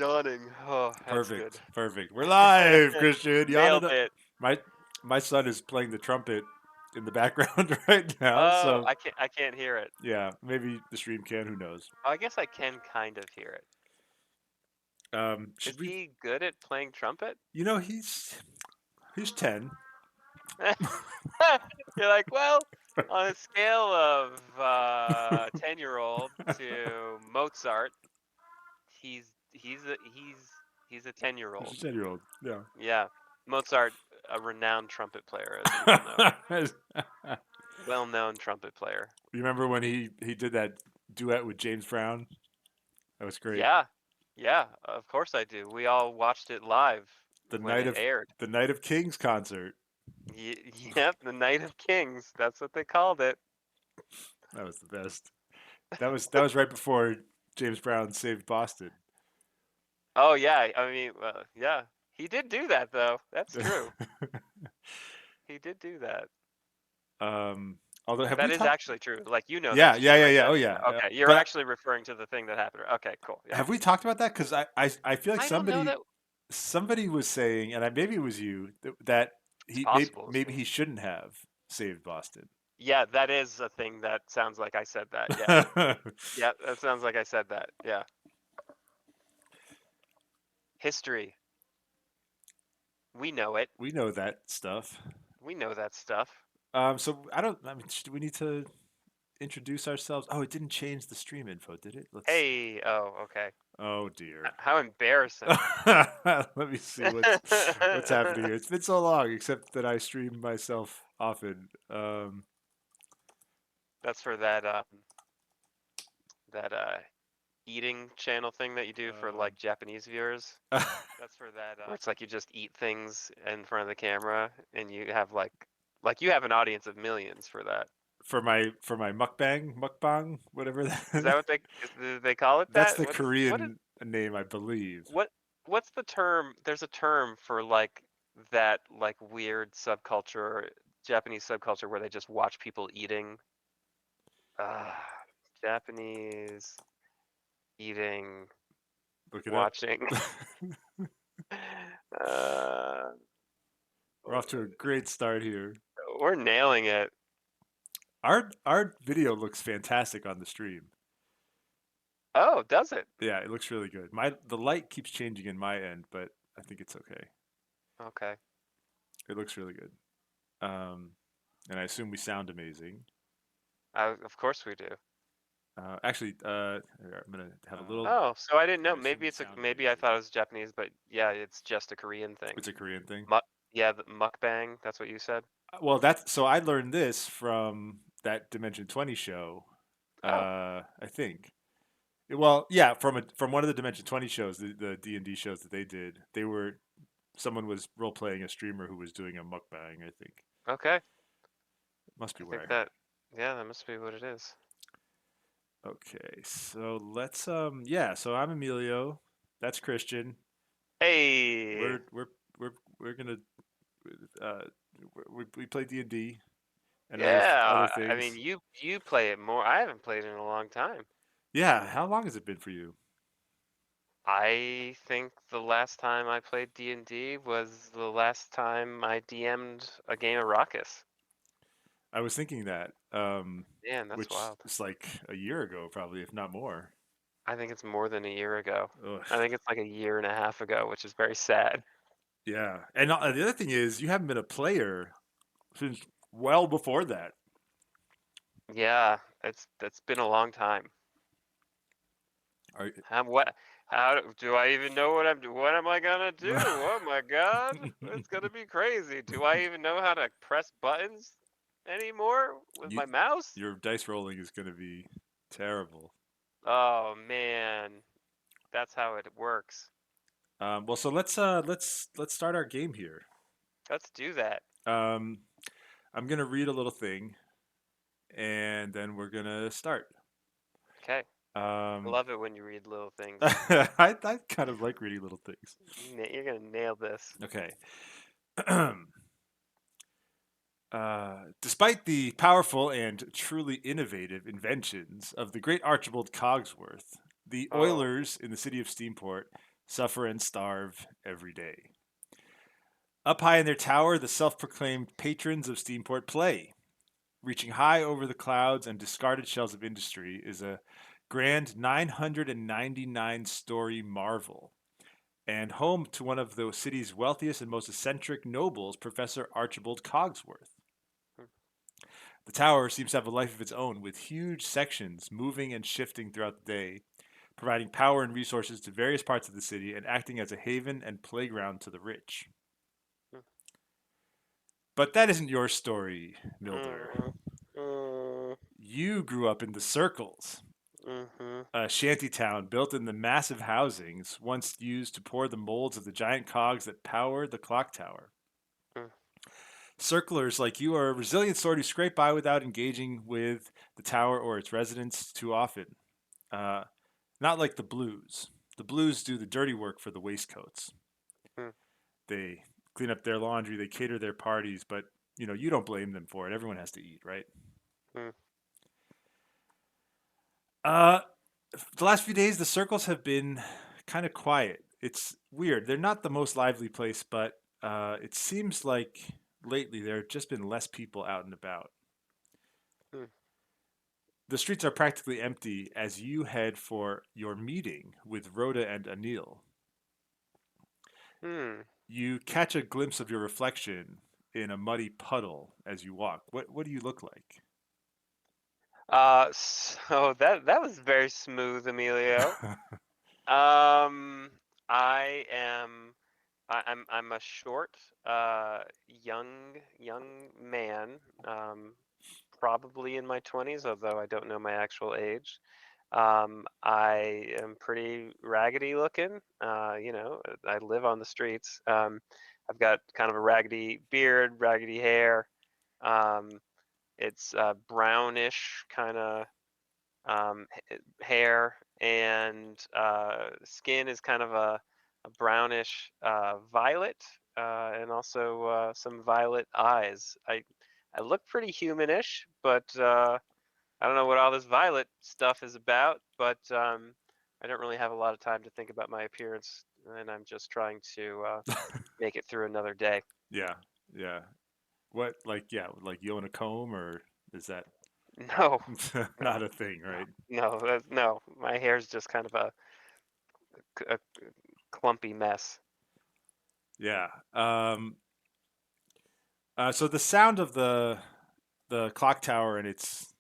yawning. Oh, that's good. Perfect. Perfect. We're live, Christian. Nailed it. My my son is playing the trumpet in the background right now, Oh, so I can't hear it. yeah, maybe the stream can. Who knows? I guess I can kind of hear it. Is Should we? he good at playing trumpet? He's 10. You're like, well, on a scale of 10-year-old to Mozart, he's a He's a 10-year-old. 10-year-old. Yeah. Yeah, Mozart, a renowned trumpet player, as people know. You Well-known trumpet player. remember when he did that duet with James Brown? That was great. Yeah, yeah, of course I do. We all watched it live The when night it of aired. the Night of Kings concert. Yep, the Night of Kings. That's what they called it. That was the best. That was right before James Brown saved Boston. Oh yeah, I mean, yeah, he did do that though. That's true. He did do that. um, although have That we is talked? actually true. Like Yeah, that's yeah, true, yeah, right? yeah. Oh That's yeah. okay. You're But actually referring to the thing that happened. Okay, cool. Yeah. have we talked about that? Because I feel like I don't know that somebody was saying, and maybe it was you that it's he possible. It was maybe me. he shouldn't have saved Boston. Yeah, that is a thing that sounds like I said that. Yeah. Yeah, that sounds like I said that. Yeah. History. We know it. We know that stuff. We know that stuff. So I don't. I mean, do we need to introduce ourselves? Oh, it didn't change the stream info, did it? Let's see. Hey, oh, okay. Oh dear. How embarrassing. Let me see what's happening here. It's been so long, except that I stream myself often. That's for that eating channel thing that you do for Um, like Japanese viewers. That's for that where it's like you just eat things in front of the camera and you have like you have an audience of millions for that. for my mukbang, whatever Is that that. what they call it That's that? the What is Korean name, I believe. what what's the term? There's a term for like that like weird subculture, Japanese subculture where they just watch people eating. Uh, Japanese eating, Look it up. watching. uh, We're off to a great start here. we're nailing it. Our video looks fantastic on the stream. Oh, does it? Yeah, it looks really good. The light keeps changing in my end, but I think it's okay. Okay. It looks really good. And I assume we sound amazing. Of course we do. Actually, here, I'm gonna have a little. Oh, so I didn't I know. assume Maybe we it's a sound maybe I amazing. thought it was Japanese, but yeah, it's just a Korean thing. It's a Korean thing. Yeah, the mukbang. That's what you said. Well, that's so I learned this from that Dimension 20 show. Oh, I think. Well, yeah, from one of the Dimension 20 shows, the D&D shows that they did. Someone was role playing a streamer who was doing a mukbang. I think okay. must be I where think I heard that it. yeah, that must be what it is. Okay, so let's yeah, so I'm Emilio. That's Christian. Hey. We're gonna uh we play D&D and other Yeah, I mean things. you play it more. I haven't played in a long time. Yeah, how long has it been for you? I think the last time I played D&D was the last time I DM'd a game of Raucous. I was thinking that, Man, that's which wild. is like a year ago, probably, if not more. I think it's more than a year ago. Ugh. I think it's like a year and a half ago, which is very sad. Yeah, and the other thing is, you haven't been a player since well before that. Yeah, it's been a long time. Are, How do I even know what I'm what am I gonna do? Oh my God, it's gonna be crazy. Do I even know how to press buttons anymore with you, my mouse? your dice rolling is going to be terrible. Oh man, that's how it works. Well, so let's start our game here. Let's do that. Um, I'm gonna read a little thing, and then we're gonna start. Okay. I Um, love it when you read little things. I kind of like reading little things. You're gonna nail this. Okay. Despite the powerful and truly innovative inventions of the great Archibald Cogsworth, the Oh, oilers in the city of Steamport suffer and starve every day. Up high in their tower, the self proclaimed patrons of Steamport play. Reaching high over the clouds and discarded shells of industry is a grand 999-story marvel, and home to one of the city's wealthiest and most eccentric nobles, Professor Archibald Cogsworth. mm, The tower seems to have a life of its own, with huge sections moving and shifting throughout the day, providing power and resources to various parts of the city and acting as a haven and playground to the rich. mm, But that isn't your story, Milder. mm, mm, You grew up in the Circles, mhm, a shanty town built in the massive housings once used to pour the molds of the giant cogs that power the clock tower. mm, Circlers like you are a resilient sort who scrape by without engaging with the tower or its residents too often. Uh, Not like the Blues. The Blues do the dirty work for the waistcoats. mm, They clean up their laundry, they cater their parties, but you don't blame them for it. Everyone has to eat, right? mm, Uh, the last few days, the circles have been kind of quiet. It's weird. They're not the most lively place, but it seems like lately there have just been less people out and about. mm. The streets are practically empty as you head for your meeting with Rhoda and Anil. Hmm. You catch a glimpse of your reflection in a muddy puddle as you walk. What do you look like? So that was very smooth, Emilio. Um, I am I'm a short, young man, probably in my 20s, although I don't know my actual age. I am pretty raggedy looking. I live on the streets. I've got kind of a raggedy beard, raggedy hair. Um, it's brownish kind of hair, and skin is kind of a brownish violet, and also some violet eyes. I look pretty humanish, but I don't know what all this violet stuff is about. But I don't really have a lot of time to think about my appearance, and I'm just trying to make it through another day. Yeah, yeah. What, like, yeah, like you own a comb, or is that No, not no, a thing, no, right? no. My hair's just kind of a clumpy mess. Yeah. So the sound of the clock tower and its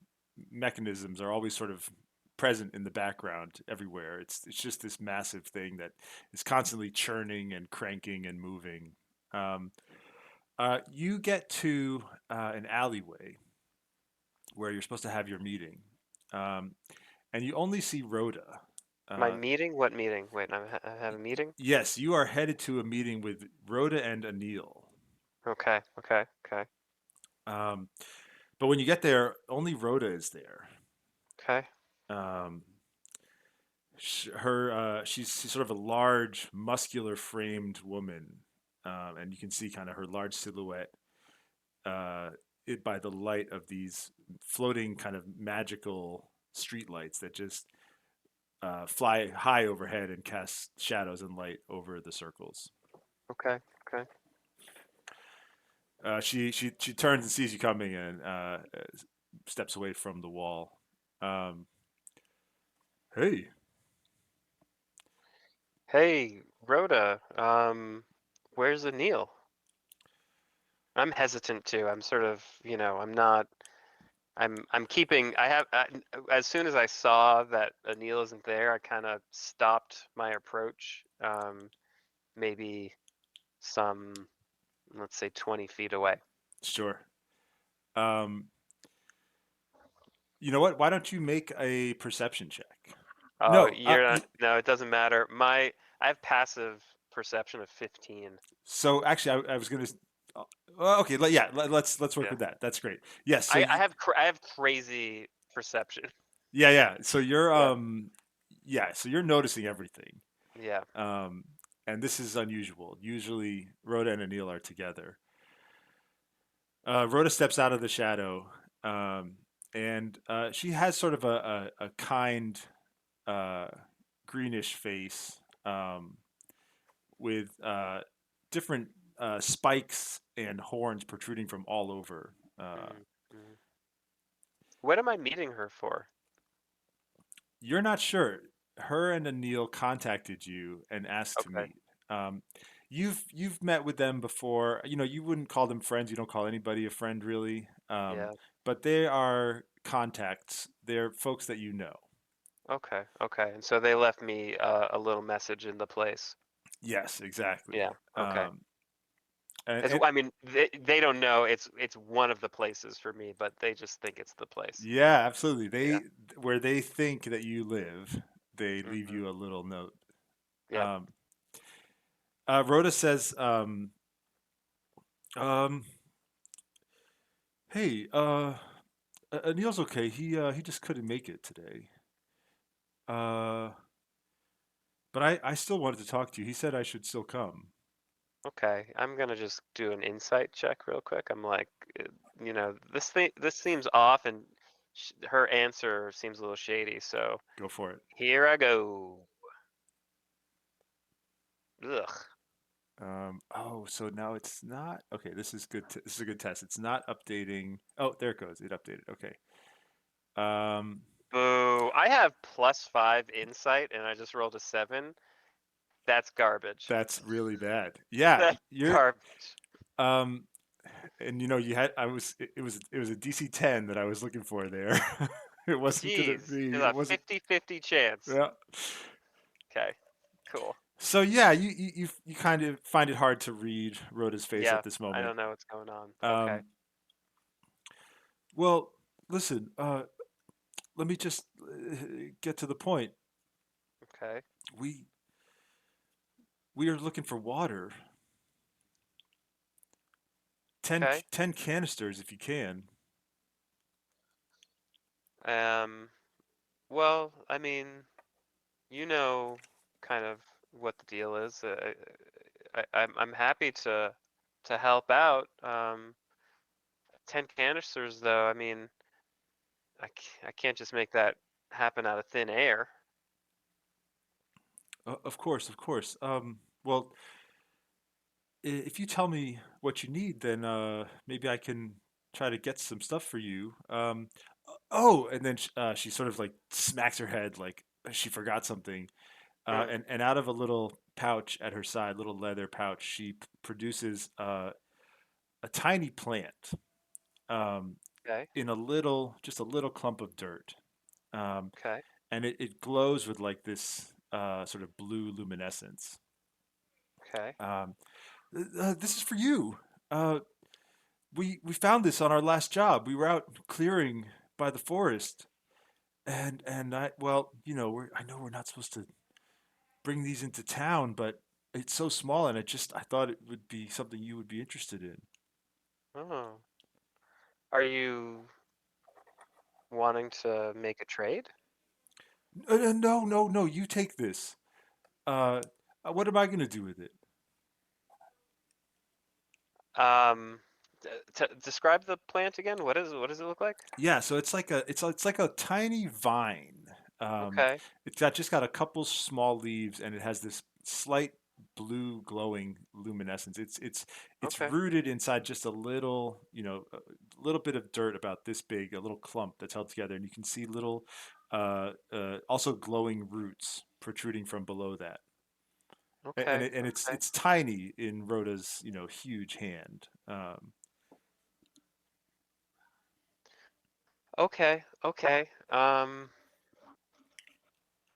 mechanisms are always sort of present in the background everywhere. It's just this massive thing that is constantly churning and cranking and moving. Um, you get to an alleyway where you're supposed to have your meeting, um, and you only see Rhoda. My Uh, meeting? What meeting? Wait, I have a meeting? yes, you are headed to a meeting with Rhoda and Anil. Okay, okay, okay, Um, but when you get there, only Rhoda is there. okay, Um, she's sort of a large, muscular framed woman, and you can see kind of her large silhouette uh, by the light of these floating kind of magical street lights that just fly high overhead and cast shadows and light over the circles. okay, okay. She turns and sees you coming and steps away from the wall. Um, hey, Hey, Rhoda, where's Anil? I'm hesitant too. I'm sort of, I'm not. I'm keeping. As soon as I saw that Anil isn't there, I kind of stopped my approach. Maybe some, let's say, 20 feet away. sure. Um, you know what? Why don't you make a perception check? Oh, No. you're not. No, it doesn't matter. I have passive perception of 15. So actually, I was gonna. Okay, yeah. Let's work Yeah. with that. That's great. Yes. I have crazy perception. Yeah, yeah. So you're Yeah. yeah. So you're noticing everything. Yeah. Um, and this is unusual. Usually, Rhoda and Anil are together. Rhoda steps out of the shadow, um, and she has sort of a kind uh, greenish face. with different spikes and horns protruding from all over. Mm, mm. What am I meeting her for? You're not sure. Her and Anil contacted you and asked to Okay. meet. Um, you've met with them before. You know, you wouldn't call them friends. You don't call anybody a friend really. Yeah. But they are contacts. They're folks that you know. Okay. Okay. And so they left me a little message in the place. Yes, exactly. Yeah. Okay. As And I mean, they don't know it's one of the places for me, but they just think it's the place. yeah, absolutely. Yeah. They where they think that you live, they leave Hmm. you a little note. Yep. Um, Rhoda says, um, "Hey, Anil's okay. He just couldn't make it today. Uh, but I still wanted to talk to you. He said I should still come. Okay. I'm gonna just do an insight check real quick. I'm like, uh, this seems off, and her answer seems a little shady. So Go for it." here I go. Ugh. Oh, so now it's not okay. This is good. This is a good test. It's not updating. Oh, there it goes. It updated. Okay. Um, Boo. I have +5 insight, and I just rolled a 7. That's garbage. that's really bad. Yeah, That's you're. garbage. Um, and you know, you had. I was. It was a DC 10 that I was looking for there. It wasn't gonna Jeez. be. There's It a wasn't. 50-50 chance. Yeah. Okay. Cool. So yeah, you kind of find it hard to read Rhoda's face Yeah. at this I moment. don't know what's going on. Okay. Um, well, listen. Let me just get to the point. Okay. We we are looking for water. 10, Okay. 10 canisters if you can. Um, well, I mean, you know kind of what the deal is. I'm happy to help out. 10 canisters though, I mean, I can't just make that happen out of thin air. Of course, of course. Well, if you tell me what you need, then maybe I can try to get some stuff for you. Oh, and then she sort of like smacks her head like she forgot something. Hmm. And out of a little pouch at her side, little leather pouch, she produces a tiny plant um, Okay. in a little, just a little clump of dirt. Um, Okay. and it glows with like this sort of blue luminescence. Okay. Um, this is for you. Uh, we found this on our last job. We were out clearing by the forest, and I well, you know, I know we're not supposed to bring these into town, but it's so small, and I thought it would be something you would be interested in. Oh. Are you wanting to make a trade? No, no, no. You take this. Uh, what am I gonna do with it? Um, describe the plant again. What does it look like? Yeah, so it's like a tiny vine. Okay. It's got just got a couple small leaves, and it has this slight blue glowing luminescence. It's Okay. rooted inside just a little, you know, a little bit of dirt about this big, a little clump that's held together, and you can see little, also glowing roots protruding from below that. And Okay. Okay. it's tiny in Rhoda's, you know, huge hand. Okay. Okay.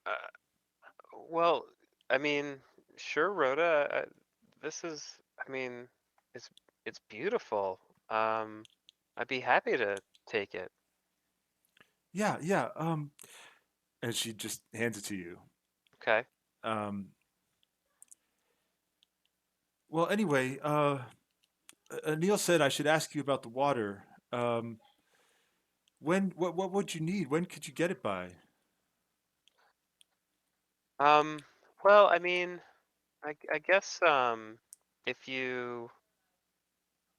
Uh, well, I mean, sure, Rhoda. This is, I mean, it's it's beautiful. I'd be happy to take it. Yeah, yeah. And she just hands it to you. Okay. Um, well, anyway, Neil said I should ask you about the water. Um, what would you need? When could you get it by? Um, well, I mean, I guess if you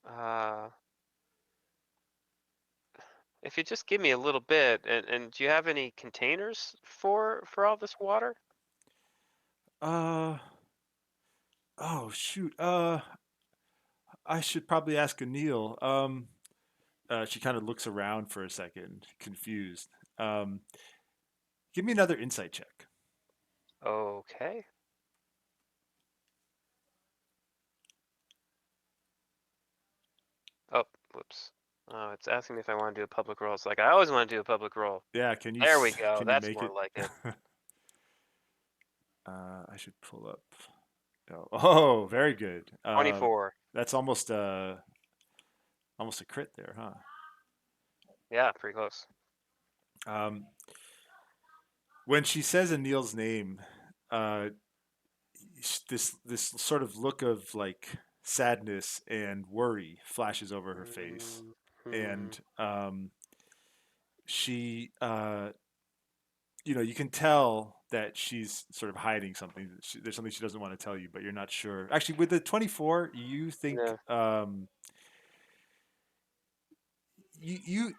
uh if you just give me a little bit, and do you have any containers for all this water? Uh, Oh shoot. I should probably ask Anil. She kind of looks around for a second, confused. Um, Give me another insight check. Okay. Oh, whoops. Oh, it's asking me if I want to do a public roll. It's like I always want to do a public roll. Yeah, There we go. can you That's make more it? like it. I should pull up. Oh, very good. 24. That's almost a crit there, huh? Yeah, pretty close. Um, when she says Anil's name, uh, this sort of look of like sadness and worry flashes over her face, Mm, hmm. and she, you can tell that she's sort of hiding something. There's something she doesn't want to tell you, but you're not sure. Actually, with the 24, you think Yeah. you you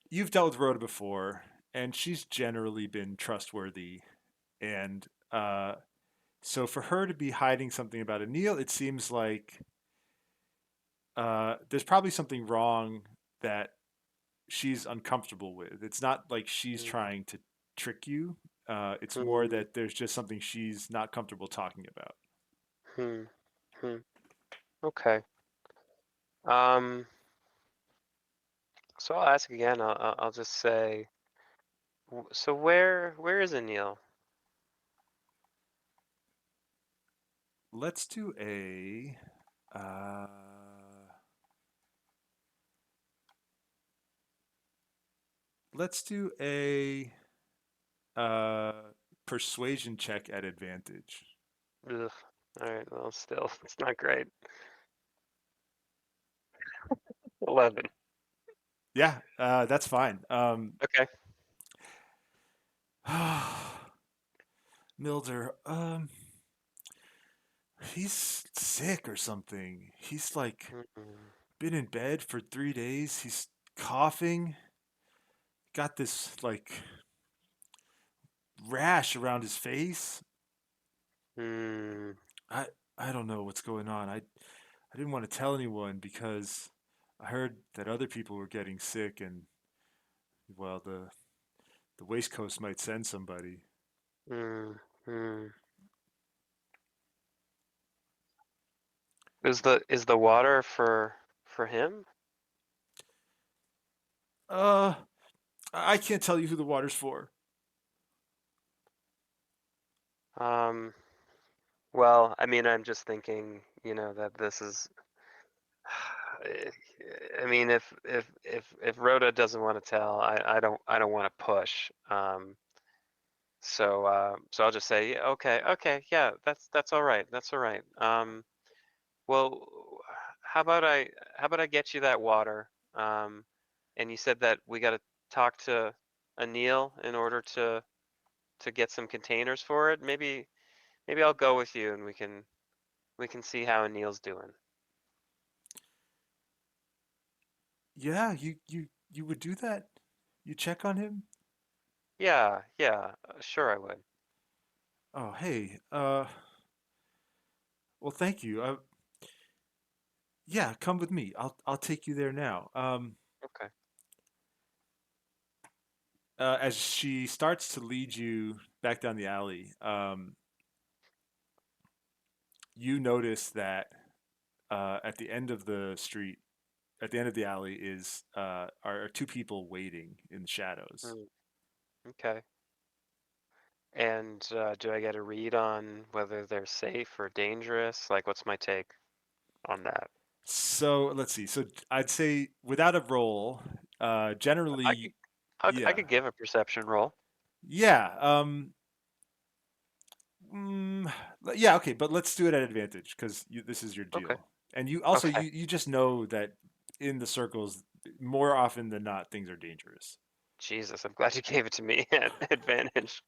you've dealt with Rhoda before, and she's generally been trustworthy. And so for her to be hiding something about Anil, it seems like there's probably something wrong that she's uncomfortable with. It's not like she's Mm, trying to trick you. It's more hmm. that there's just something she's not comfortable talking about. Hmm. Hmm. Okay. Um. So I'll ask again. I'll just say. So where is Anil? Let's do a. Uh, let's do a uh, persuasion check at advantage. Ugh. All right. Well, still, it's not great. 11. Yeah, that's fine. Okay. Milder, he's sick or something. He's like Mm-mm. been in bed for 3 days. He's coughing. Got this like rash around his face. Hmm. I I don't know what's going on. I didn't want to tell anyone because I heard that other people were getting sick and well the Waste Coast might send somebody. Hmm. Hmm. Is the water for him? Uh I can't tell you who the water's for. Um. Well, I mean, I'm just thinking, that this is. I mean, if Rhoda doesn't want to tell, I don't want to push. So I'll just say, yeah, okay, yeah, that's all right, that's all right. Well, how about I how about I get you that water? And you said that we got to talk to Anil in order to get some containers for it. Maybe I'll go with you and we can see how Anil's doing. Yeah, you would do that? You check on him? Yeah, yeah, sure I would. Oh, hey. Well, thank you. Yeah, come with me. I'll take you there now. Okay. As she starts to lead you back down the alley, you notice that at the end of the street, at the end of the alley, are two people waiting in the shadows. Mm, okay. And do I get a read on whether they're safe or dangerous? Like, what's my take on that? So let's see. So I'd say without a roll, I could, generally, I yeah, could give a perception roll. yeah. Mm, yeah, okay, but let's do it at advantage because this is your Okay. deal, and you also Okay. you just know that in the circles, more often than not, things are dangerous. Jesus, I'm glad you gave it to me at advantage.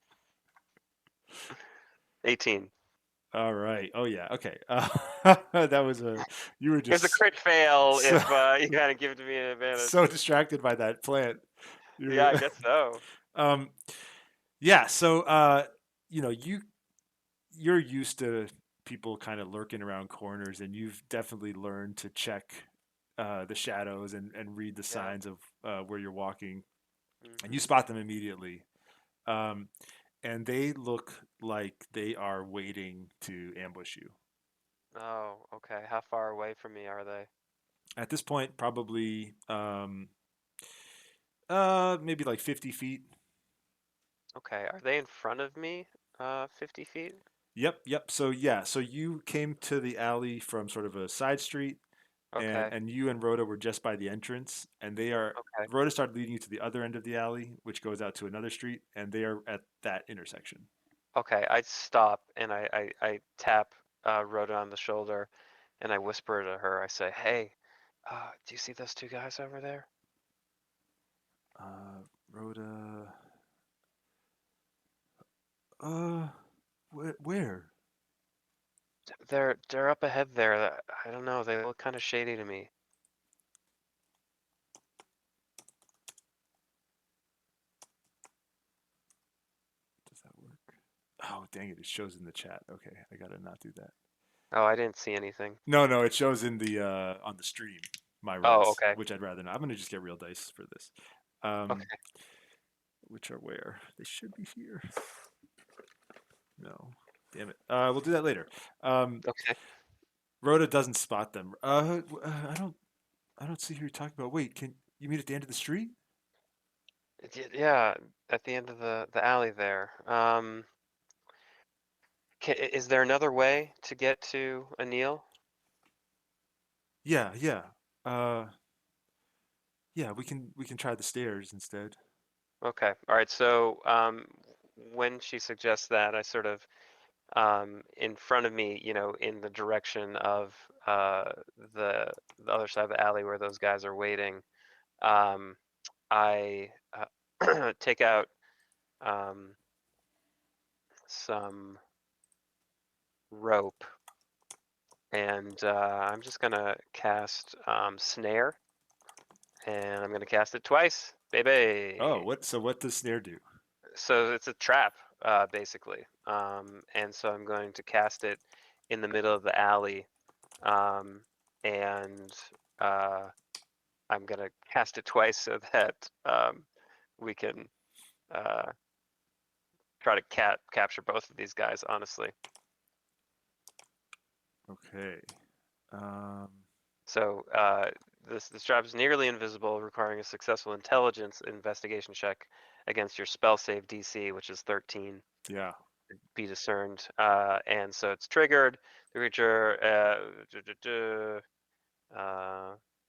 18. All right. Oh yeah. Okay. That was a you were It was a just crit fail so if you hadn't given it to me at advantage. so distracted by that plant. Yeah, I You guess so. um yeah. So you know you're used to people kind of lurking around corners, and you've definitely learned to check the shadows and read the Yeah. signs of where you're walking, and you Mhm. spot them immediately. Um, and they look like they are waiting to ambush you. Oh, okay. How far away from me are they? At this point, probably maybe like 50 feet. Okay. Are they in front of me? 50 feet? Yep, yep. So yeah, so you came to the alley from sort of a side street, and Okay. you and Rhoda were just by the entrance, and they are. Okay. Rhoda started leading you to the other end of the alley, which goes out to another street, and they are at that intersection. Okay. I stop and I tap Rhoda on the shoulder and I whisper to her. I say, "Hey, do you see those two guys over there? Rhoda, uh, where? They're up ahead there. I don't know. They look kind of shady to me." Does that work? Oh, dang it! It shows in the chat. Okay, I gotta not do that. Oh, I didn't see anything. No, no, it shows in the on the stream. My Oh, rolls, okay. which I'd rather not. I'm gonna just get real dice for this. Um, Okay. which are where? They should be here. No, damn it. We'll do that later. Okay. Rhoda doesn't spot them. I don't see who you're talking about. Wait, can you meet at the end of the street? Yeah, at the end of the alley there. Is there another way to get to Anil? Yeah, yeah. Uh, yeah. We can try the stairs instead. Okay. All right. So, when she suggests that, I sort of, in front of me, in the direction of the the other side of the alley where those guys are waiting, um, I take out um, some rope, and I'm just gonna cast snare, and I'm gonna cast it twice, Oh, baby. what? So what does snare do? So it's a trap, basically. And so I'm going to cast it in the middle of the alley, um, and uh, I'm gonna cast it twice so that we can uh, try to capture both of these guys. Honestly, Okay. Um, so this trap is nearly invisible, requiring a successful intelligence investigation check against your spell save DC, which is 13. yeah. Be discerned, and so it's triggered. The creature,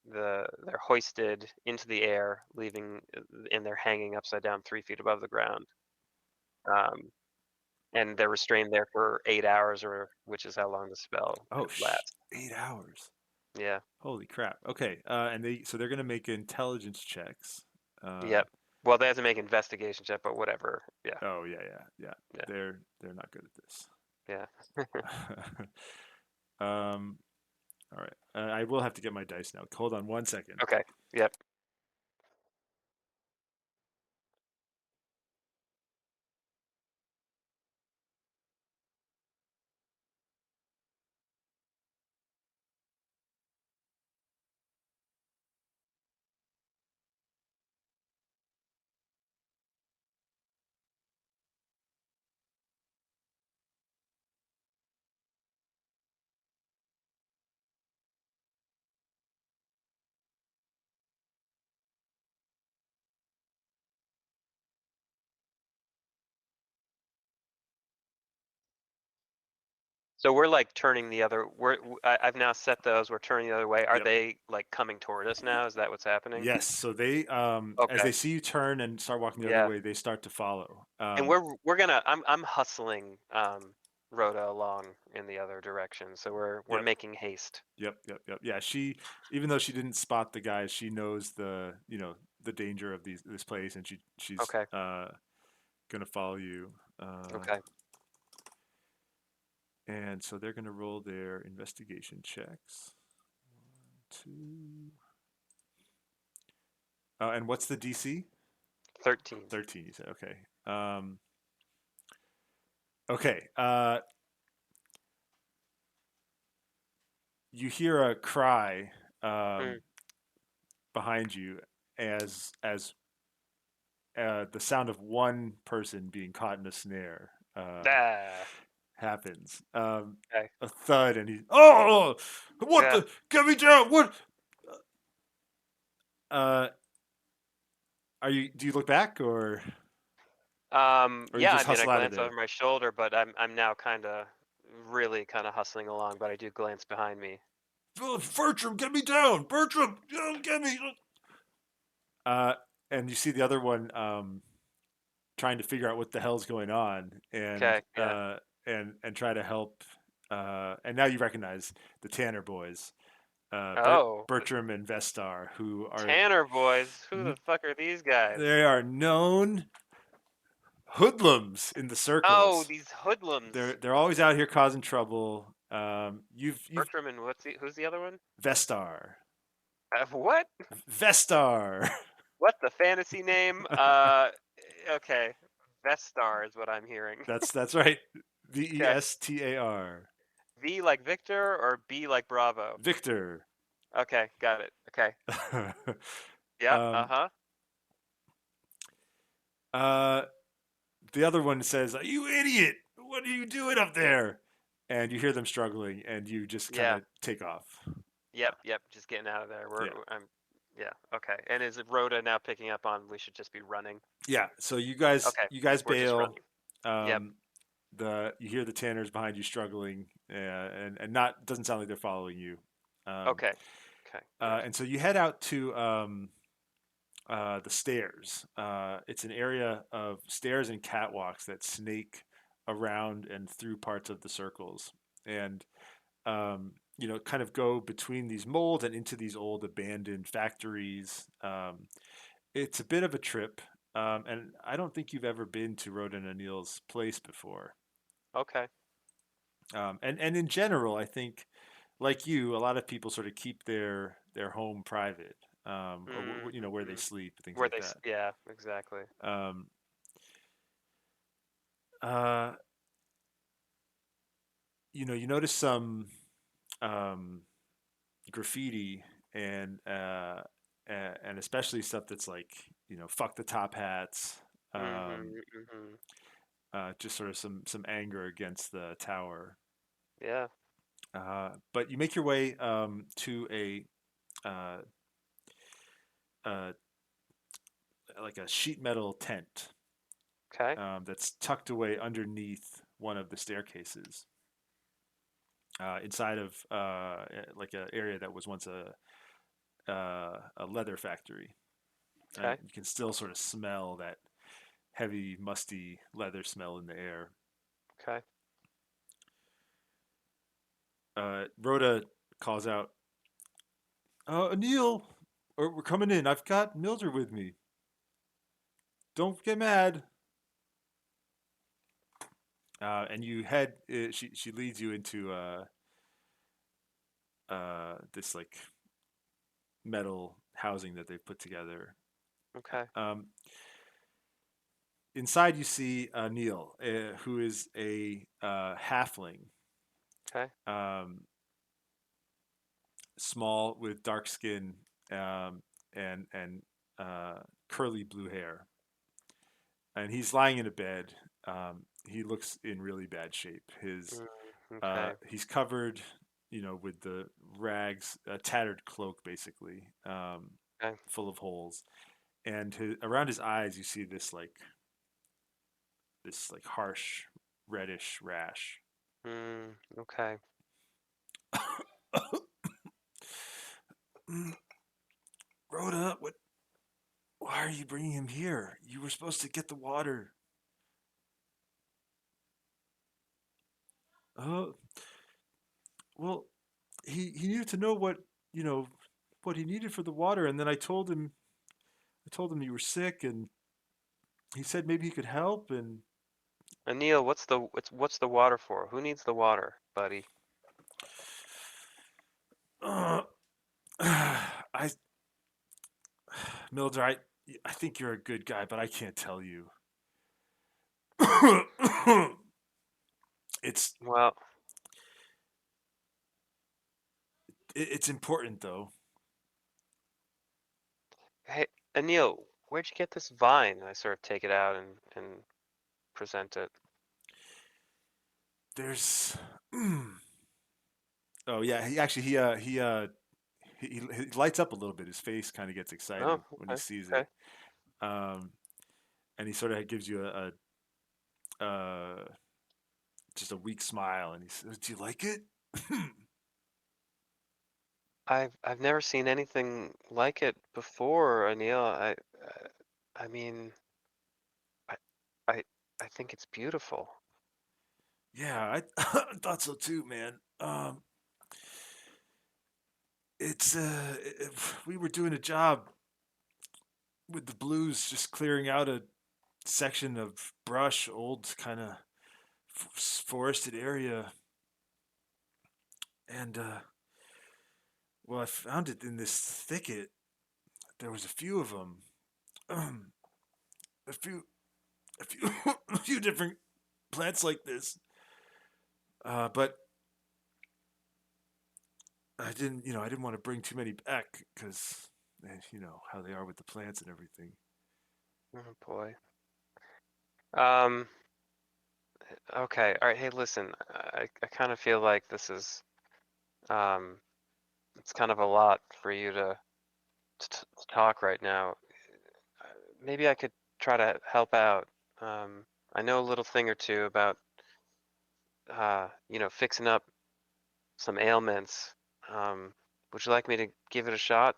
they're hoisted into the air, leaving, and they're hanging upside down 3 feet above the ground. Um, and they're restrained there for 8 hours, or which is how long the spell Oh, could last. 8 hours. Yeah. Holy crap. Okay. And they're gonna make intelligence checks. Uh, Yep. Well, they have to make investigation check, but whatever. Yeah. oh yeah, yeah, yeah. Yeah. They're not good at this. Yeah. um, all right. I will have to get my dice now. Hold on 1 second. Okay. Yep. So we're like turning the other. I've now set those. We're turning the other way. Are Yep. they like coming toward us now? Is that what's happening? Yes. So they, as Okay. they see you turn and start walking the other Yeah. way, they start to follow. And we're gonna. I'm hustling Rhoda along in the other direction. So we're Yep. making haste. Yep. Yep. Yep. Yeah. Even though she didn't spot the guys, she knows the danger of this place, and she's Okay. gonna follow you. Uh, Okay. and so they're gonna roll their investigation checks. Two. And what's the DC? 13. 13. You said okay. Okay. you hear a cry Mm. behind you as the sound of one person being caught in a snare Ah. happens. Okay. A thud, and he's oh, what Yeah. the? Get me down! What? Uh, are you? Do you look back or you Yeah, I just mean, I hustle out of glance over there? my shoulder, but I'm now kind of really kind of hustling along, but I do glance behind me. "Oh, Bertram, get me down! Bertram, get me! Uh, and you see the other one trying to figure out what the hell's going on, Okay. Yeah. and try to help. And now you recognize the Tanner boys, Oh, Bertram and Vestar, who are Tanner boys. Who the fuck are these guys? they are known hoodlums in the Oh, circles. these hoodlums. They're always out here causing trouble. You've Bertram and who's the other one? Vestar, What? Vestar. What the fantasy name? Okay. Vestar is what I'm hearing. That's right. Okay. Vestar. V like Victor or B like Bravo? Victor. Okay, got it. Okay. Yeah, um, uh-huh. uh, the other one says, "You idiot! What are you doing up there?" And you hear them struggling, and you just kind Yeah. of take off. Yep, yep, just getting out of there. Yeah, I'm yeah, okay. And is it Rhoda now picking up on we should just be running? yeah. So Okay. you guys We're just bail. running. Yep. Um, the you hear the Tanners behind you struggling, and not doesn't sound like they're following you. Um, Okay. Okay, good. and so you head out to the stairs. It's an area of stairs and catwalks that snake around and through parts of the circles, and kind of go between these molds and into these old abandoned factories. It's a bit of a trip, and I don't think you've ever been to Rhoda and Anil's place before. Okay. And in general, I think, like you, a lot of people sort of keep their home private, or where they Mm-hmm. sleep, things Where like they that. yeah, exactly. Um, uh, you notice some um, graffiti and and especially stuff that's like fuck the top hats, um, Mhm. Mhm. just sort of some anger against the tower. Yeah. But you make your way to uh, uh, like a sheet metal tent Okay. that's tucked away underneath one of the staircases, inside of like an area that was once a leather factory. Okay. You can still sort of smell that heavy, musty leather smell in the air. Okay. Rhoda calls out, Anil, we're coming in. I've got Mildred with me. Don't get mad. And you head. She leads you into this like metal housing that they've put together. Okay. Um, Inside, you see Neil, who is a halfling, Okay. um, small with dark skin, and curly blue hair, and he's lying in a bed. He looks in really bad shape. Mm, okay. He's covered, with the rags, a tattered cloak, basically, Okay. full of holes, and around his eyes, you see this like harsh reddish rash. Okay. Rhoda, what? Why are you bringing him here? You were supposed to get the water. Oh, well, he needed to know you know what he needed for the water, and then I told him you were sick, and he said maybe he could help, and Anil, what's the water for? Who needs the water, buddy? uh, I Mildred, I think you're a good guy, but I can't tell you. it's Well, It's important though. Hey, Anil, where'd you get this vine? I sort of take it out and present it. There's. Oh yeah, he lights up a little bit. His face kind of gets Oh, excited when he okay, sees it, okay. um, and he sort of gives you just a weak smile, and he says, "Do you like it?" I've never seen anything like it before, Anil. I mean, I I I think it's beautiful. Yeah, I I thought so too, man. It's we were doing a job with the blues, just clearing out a section of brush, old kind of forested area, and well, I found it in this thicket. There was a few of them, a few, a few, a few different plants like this. But I didn't want to bring too many back because, you know how they are with the plants and everything. Oh boy. Um, okay. All right. Hey, listen, I kind of feel like this is um it's kind of a lot for you to talk right now. Uh, Maybe I could try to help out. Um, I know a little thing or two about fixing up some ailments. Um, would you like me to give it a shot?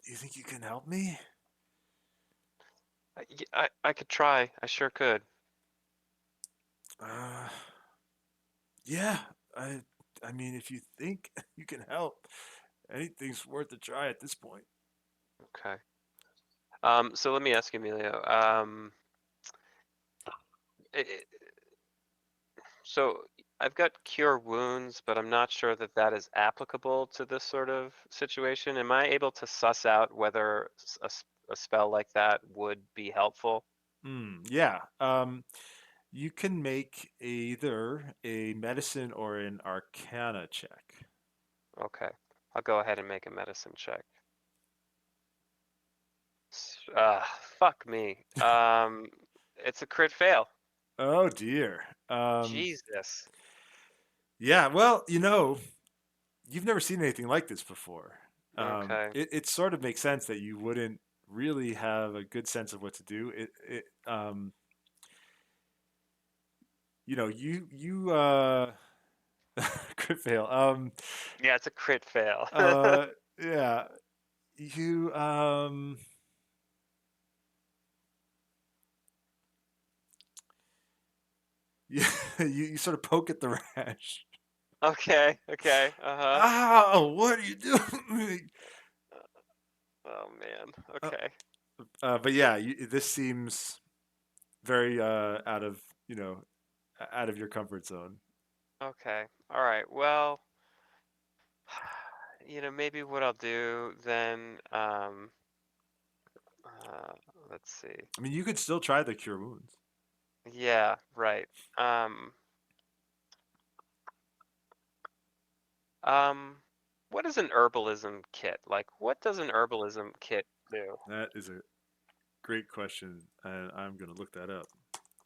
You think you can help me? I could try. I sure could. Uh, yeah. I, I mean, if you think you can help, anything's worth a try at this point. Okay. So let me ask you, Emilio. I- so I've got cure wounds, but I'm not sure that that is applicable to this sort of situation. Am I able to suss out whether a spell like that would be helpful? Yeah. You can make either a medicine or an arcana check. Okay. I'll go ahead and make a medicine check. Fuck me. It's a crit fail. Oh dear. Jesus. Yeah. Well, you've never seen anything like this before. Okay. It sort of makes sense that you wouldn't really have a good sense of what to do. You crit fail. Yeah, it's a crit fail. Uh, yeah, you um, you, you sort of poke at the rash. Okay, okay, uh-huh. Ow! What are you doing? Oh man. Uh, Okay. but yeah, this seems very out of your comfort zone. Okay. All right. Well, maybe what I'll do then, uh, let's see. I mean, you could still try the cure wounds. Yeah, right. Um, um, what is an herbalism kit? Like, what does an herbalism kit do? That is a great question, and I'm gonna look that up.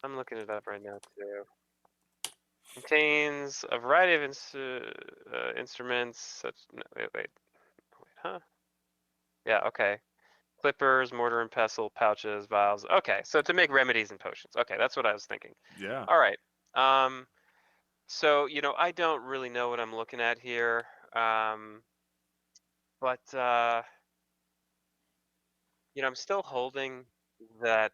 I'm looking it up right now too. Contains a variety of instruments such, no, wait, huh? Yeah, okay. Clippers, mortar and pestle, pouches, vials. Okay, so to make remedies and potions. Okay, that's what I was thinking. Yeah. All right. Um, so I don't really know what I'm looking at here. But I'm still holding that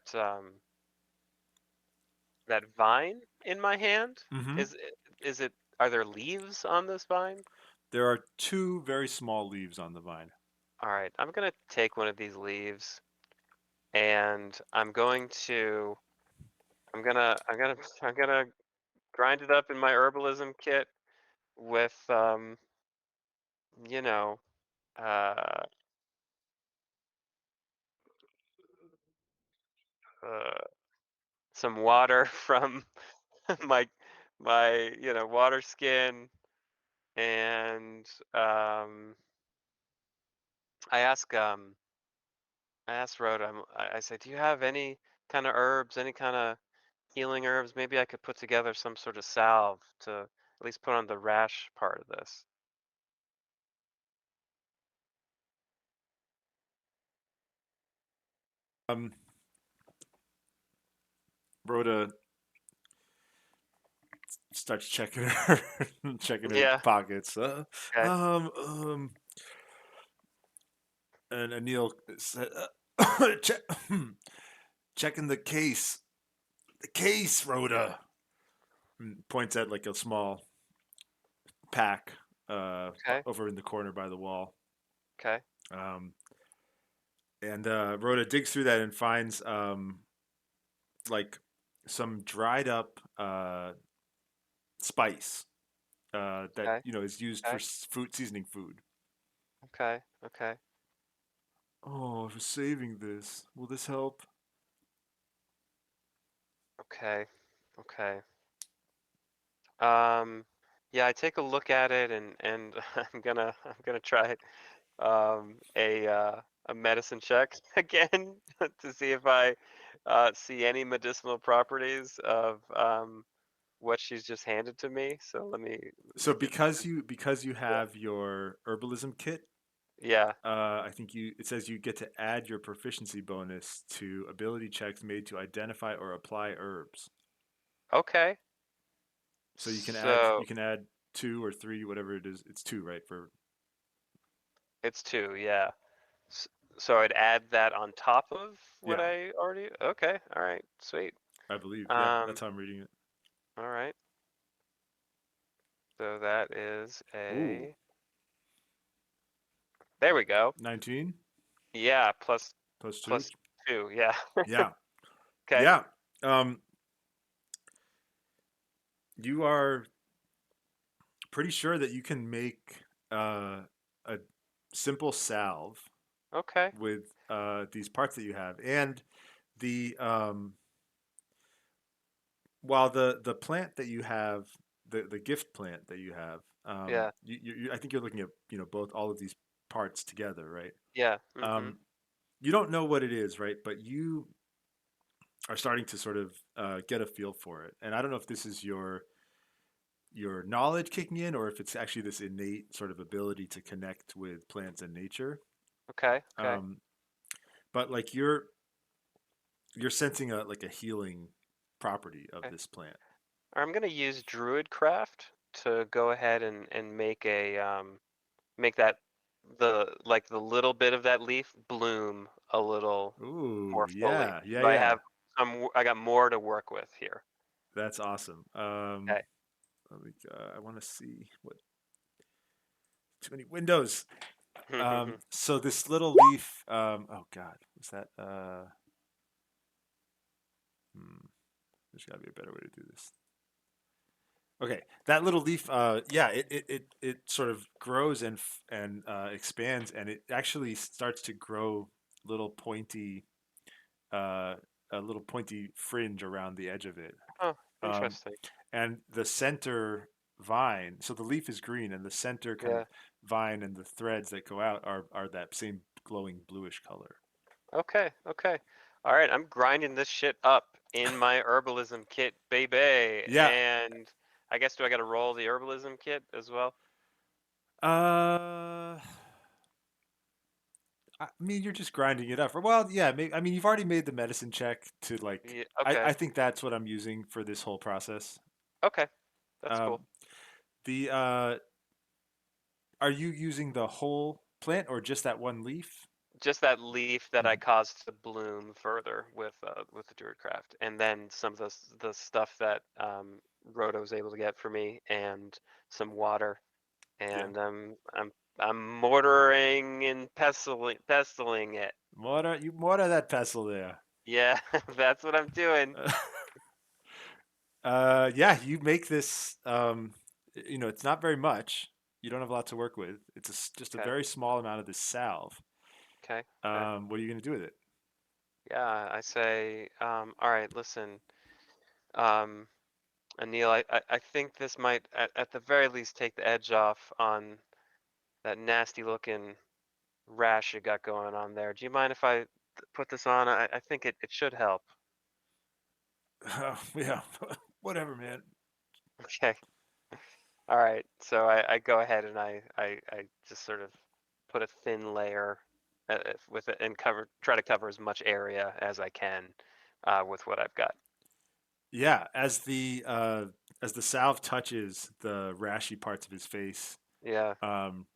that vine in my hand. Mm-hmm. Is it are there leaves on this vine? There are two very small leaves on the vine. All right, I'm gonna take one of these leaves and I'm gonna grind it up in my herbalism kit with you know, uh, uh, some water from my water skin, and um, I ask I asked Rhoda. I say, "Do you have any kind of herbs, any kind of healing herbs? Maybe I could put together some sort of salve to at least put on the rash part of this." Um, Rhoda starts checking her checking her Yeah. pockets. Okay. Um, um, and Anil said, check, checking the case. The case, Rhoda. And points at like a small pack Okay. over in the corner by the wall. Okay. Um, and Rhoda digs through that and finds like some dried up spice that Okay. is used for Okay. food seasoning food. Okay. Okay. Oh, I was saving this. Will this help? Okay. Okay. Um, yeah, I take a look at it and I'm gonna try a medicine check again to see if I see any medicinal properties of what she's just handed to me. So let me So get because you yeah have your herbalism kit, yeah I think it says you get to add your proficiency bonus to ability checks made to identify or apply herbs. okay. So you So can add two or three, whatever it is. It's two, right? For it's two, yeah. S- So I'd add that on top of what yeah, I already. Okay, all right, sweet. I believe. Yeah, Um, that's how I'm reading it. all right. So that is Ooh, a. There we go. 19 Yeah, plus two. plus two. Yeah. Yeah, Okay. yeah. Um, you are pretty sure that you can make a simple salve Okay. with these parts that you have, and the while the plant that you have, the gift plant that you have, Yeah. I think you're looking at both all of these parts together, right? Yeah. Mm-hmm. Um, you don't know what it is, right? But you are starting to sort of get a feel for it, and I don't know if this is your knowledge kicking in, or if it's actually this innate sort of ability to connect with plants and nature. Okay. Okay. Um, but like you're sensing a like a healing property of Okay. this plant. I'm gonna use Druidcraft to go ahead and make a make that the little bit of that leaf bloom a little Ooh, more fully. yeah, yeah, So I yeah. have I got more to work with here. That's awesome. Okay. I want to see what too many windows. So this little leaf. Oh God, was that? Hmm, there's got to be a better way to do this. Okay, that little leaf. Yeah, it sort of grows and expands, and it actually starts to grow little pointy, uh, a little pointy fringe around the edge of it. Oh, Um, interesting. and the center vine, so the leaf is green, and the center kind of Yeah. vine and the threads that go out are that same glowing bluish color. Okay. Okay. All right. I'm grinding this shit up in my herbalism kit, baby. Yeah. And I guess do I got to roll the herbalism kit as well? Uh, I mean, you're just grinding it up. Well, yeah. I mean, you've already made the medicine check to like. Yeah. I Okay. think that's what I'm using for this whole process. Okay. That's Um, cool. the are you using the whole plant or just that one leaf? Just that leaf that I Mhm. caused to bloom further with the Druidcraft, and then some of the stuff that Rhoda was able to get for me, and some water, Yeah. and I'm mortaring and pestling it. What are that pestle there? Yeah, that's what I'm doing. Yeah, you make this. It's not very much. You don't have a lot to work with. Just a Okay, very small amount of this salve. okay, okay. What are you going to do with it? Yeah, I say, all right, listen. Um, Anil, I think this might, at the very least, take the edge off on that nasty looking rash you got going on there. Do you mind if I put this on? I think it should help. Yeah, whatever, man. Okay. All right. So I go ahead and I just sort of put a thin layer with it and try to cover as much area as I can with what I've got. Yeah, as the salve touches the rashy parts of his face, Yeah. um,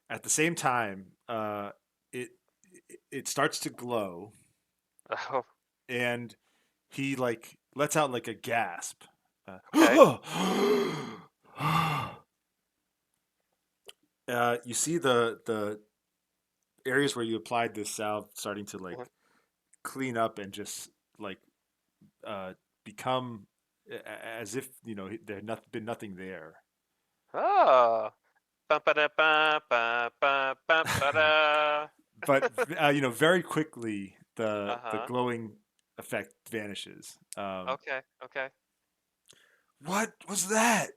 at the same time, it it starts to glow, Oh, and he like lets out like a gasp. okay. You see the areas where you applied this salve starting to like Uh-huh. clean up and just like uh, become as if there had been nothing there. Oh. Ba-ba-da-ba-ba-ba-ba-ba-da. But very quickly the Uh-huh. glowing effect vanishes. Okay. Okay. What was that?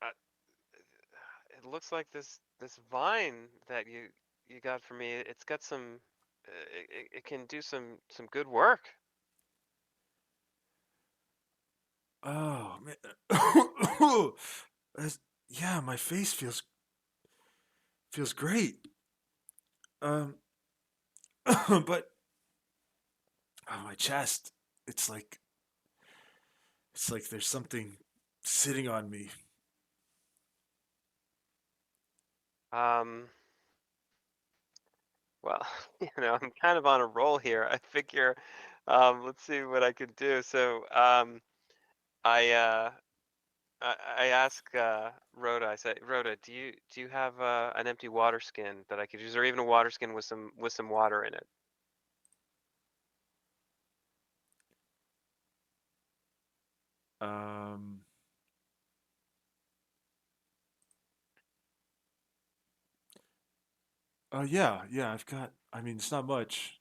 Uh, it looks like this vine that you got for me. It's got some. It can do some good work. Oh man. That's- yeah, my face feels great. Um, but my chest, it's like there's something sitting on me. Um. Well, I'm kind of on a roll here. I figure, let's see what I could do. So, I I ask Rhoda. I say, Rhoda, do you have an empty water skin that I could use, or even a water skin with some water in it? Um, yeah, I've got. I mean, it's not much.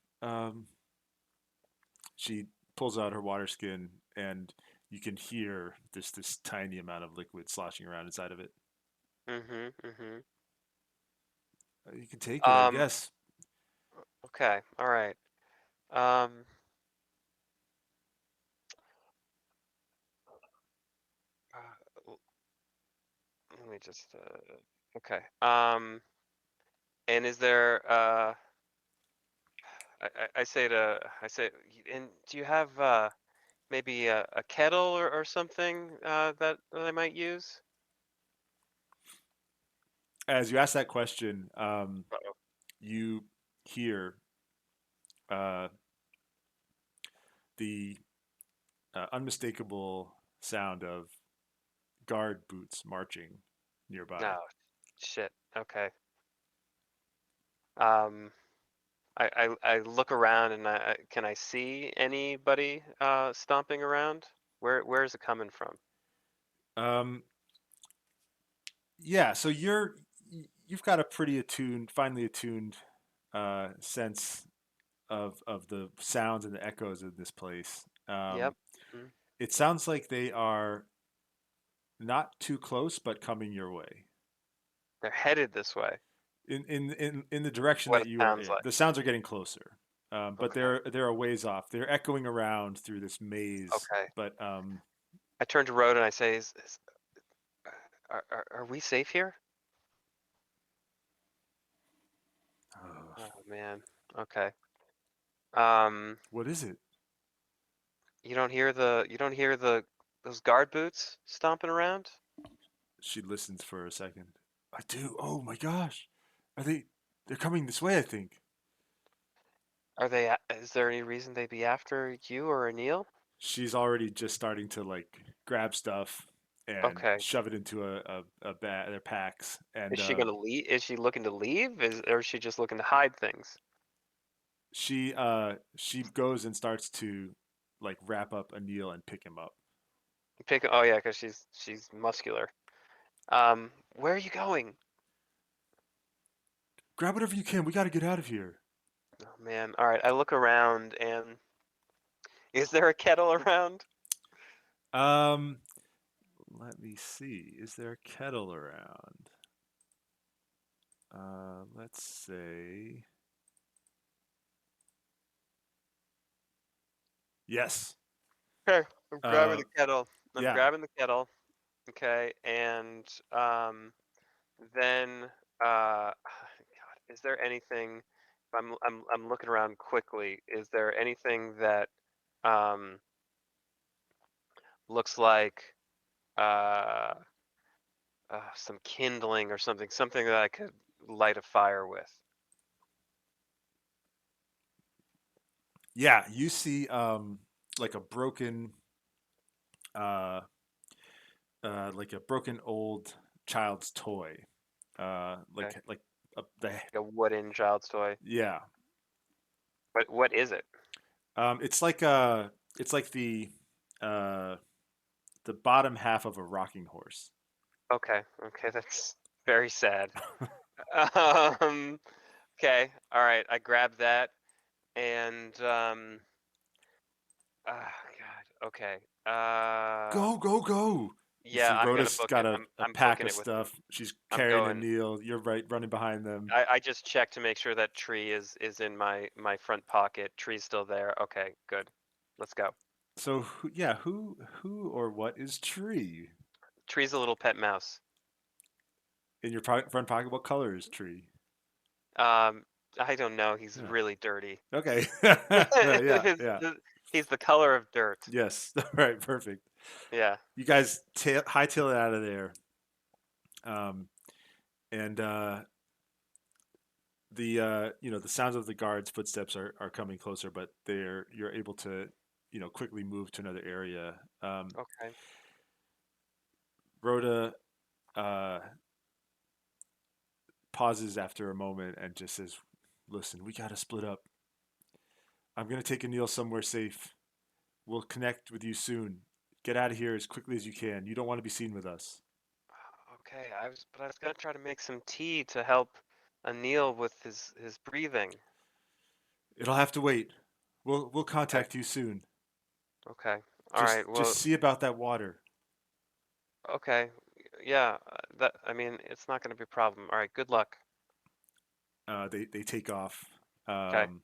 She pulls out her water skin, and you can hear this tiny amount of liquid sloshing around inside of it. Mm-hmm. Mm-hmm. You can take it, I Um. guess. Okay. All right. Um. Uh, let me just. Okay. And is there I say, and do you have maybe a kettle or something that I might use? As you ask that question, Uh-oh. you hear uh, the unmistakable sound of guard boots marching nearby. No, shit. Okay. Um, I look around and can I see anybody stomping around? Where is it coming from? Um, yeah, so you've got a pretty finely attuned sense of the sounds and the echoes of this place. Yep. Mhm. It sounds like they are not too close, but coming your way They're headed this way. in the direction What that it you are sounds in. like. The sounds are getting closer, but Okay. they're a ways off. They're echoing around through this maze, Okay. but I turn to Rhoda and I say, are we safe here? Oh man. Okay. Um, what is it? you don't hear those guard boots stomping around? She listens for a second. I do. Oh my gosh, are they? They're coming this way. I think Are is there any reason they'd be after you or Anil? she's already just starting to like grab stuff and Okay. shove it into a bag, their packs, Is and she gonna leave? Is she looking to leave? Or is she just looking to hide things? she goes and starts to like wrap up a Neil and pick him up. Oh yeah, because she's muscular. Where are you going? Grab whatever you can. We got to get out of here. Oh man. All right. I look around and Is there a kettle around? Um, let me see. Is there a kettle around? Let's say yes. Okay, I'm grabbing Uh, the kettle. I'm yeah. grabbing the kettle. Okay, and then God, is there anything? If I'm looking around quickly. Is there anything that um looks like uh, some kindling or something, something that I could light a fire with? Yeah, you see like a broken uh like a broken old child's toy. Okay, Like the like a wooden child's toy. yeah. What is it? It's like it's like uh the bottom half of a rocking horse. Okay, okay, that's very sad. Um, okay, all right, I grabbed that and God, okay. Go, go, go! You Yeah, see I'm gonna Rhoda's book got it. a I'm pack booking of it with. stuff. She's I'm carrying a going. Neil. You're right running behind them. I just checked to make sure that tree is in my front pocket. Tree's still there. Okay, good. Let's go. So yeah, who or what is Tree Tree's a little pet mouse. in your front pocket? What color is Tree? Um, I don't know. He's Yeah. really dirty. Okay. Yeah, His- yeah. his- he's the color of dirt. Yes. All right, perfect. Yeah. You guys hightail it out of there. Um, and the the sounds of the guards' footsteps are coming closer, but you're able to quickly move to another area. Okay. Rhoda uh, pauses after a moment and just says, "Listen, we gotta split up. I'm gonna take Anil somewhere safe. We'll connect with you soon. Get out of here as quickly as you can. You don't want to be seen with us. Okay. But I was gonna try to make some tea to help Anil with his breathing. It'll have to wait. We'll Okay. contact you soon. Okay. All right. Just Well, see about that water." okay. Yeah. That. I mean, it's not gonna be a problem. All right. Good luck. They take off Okay. um,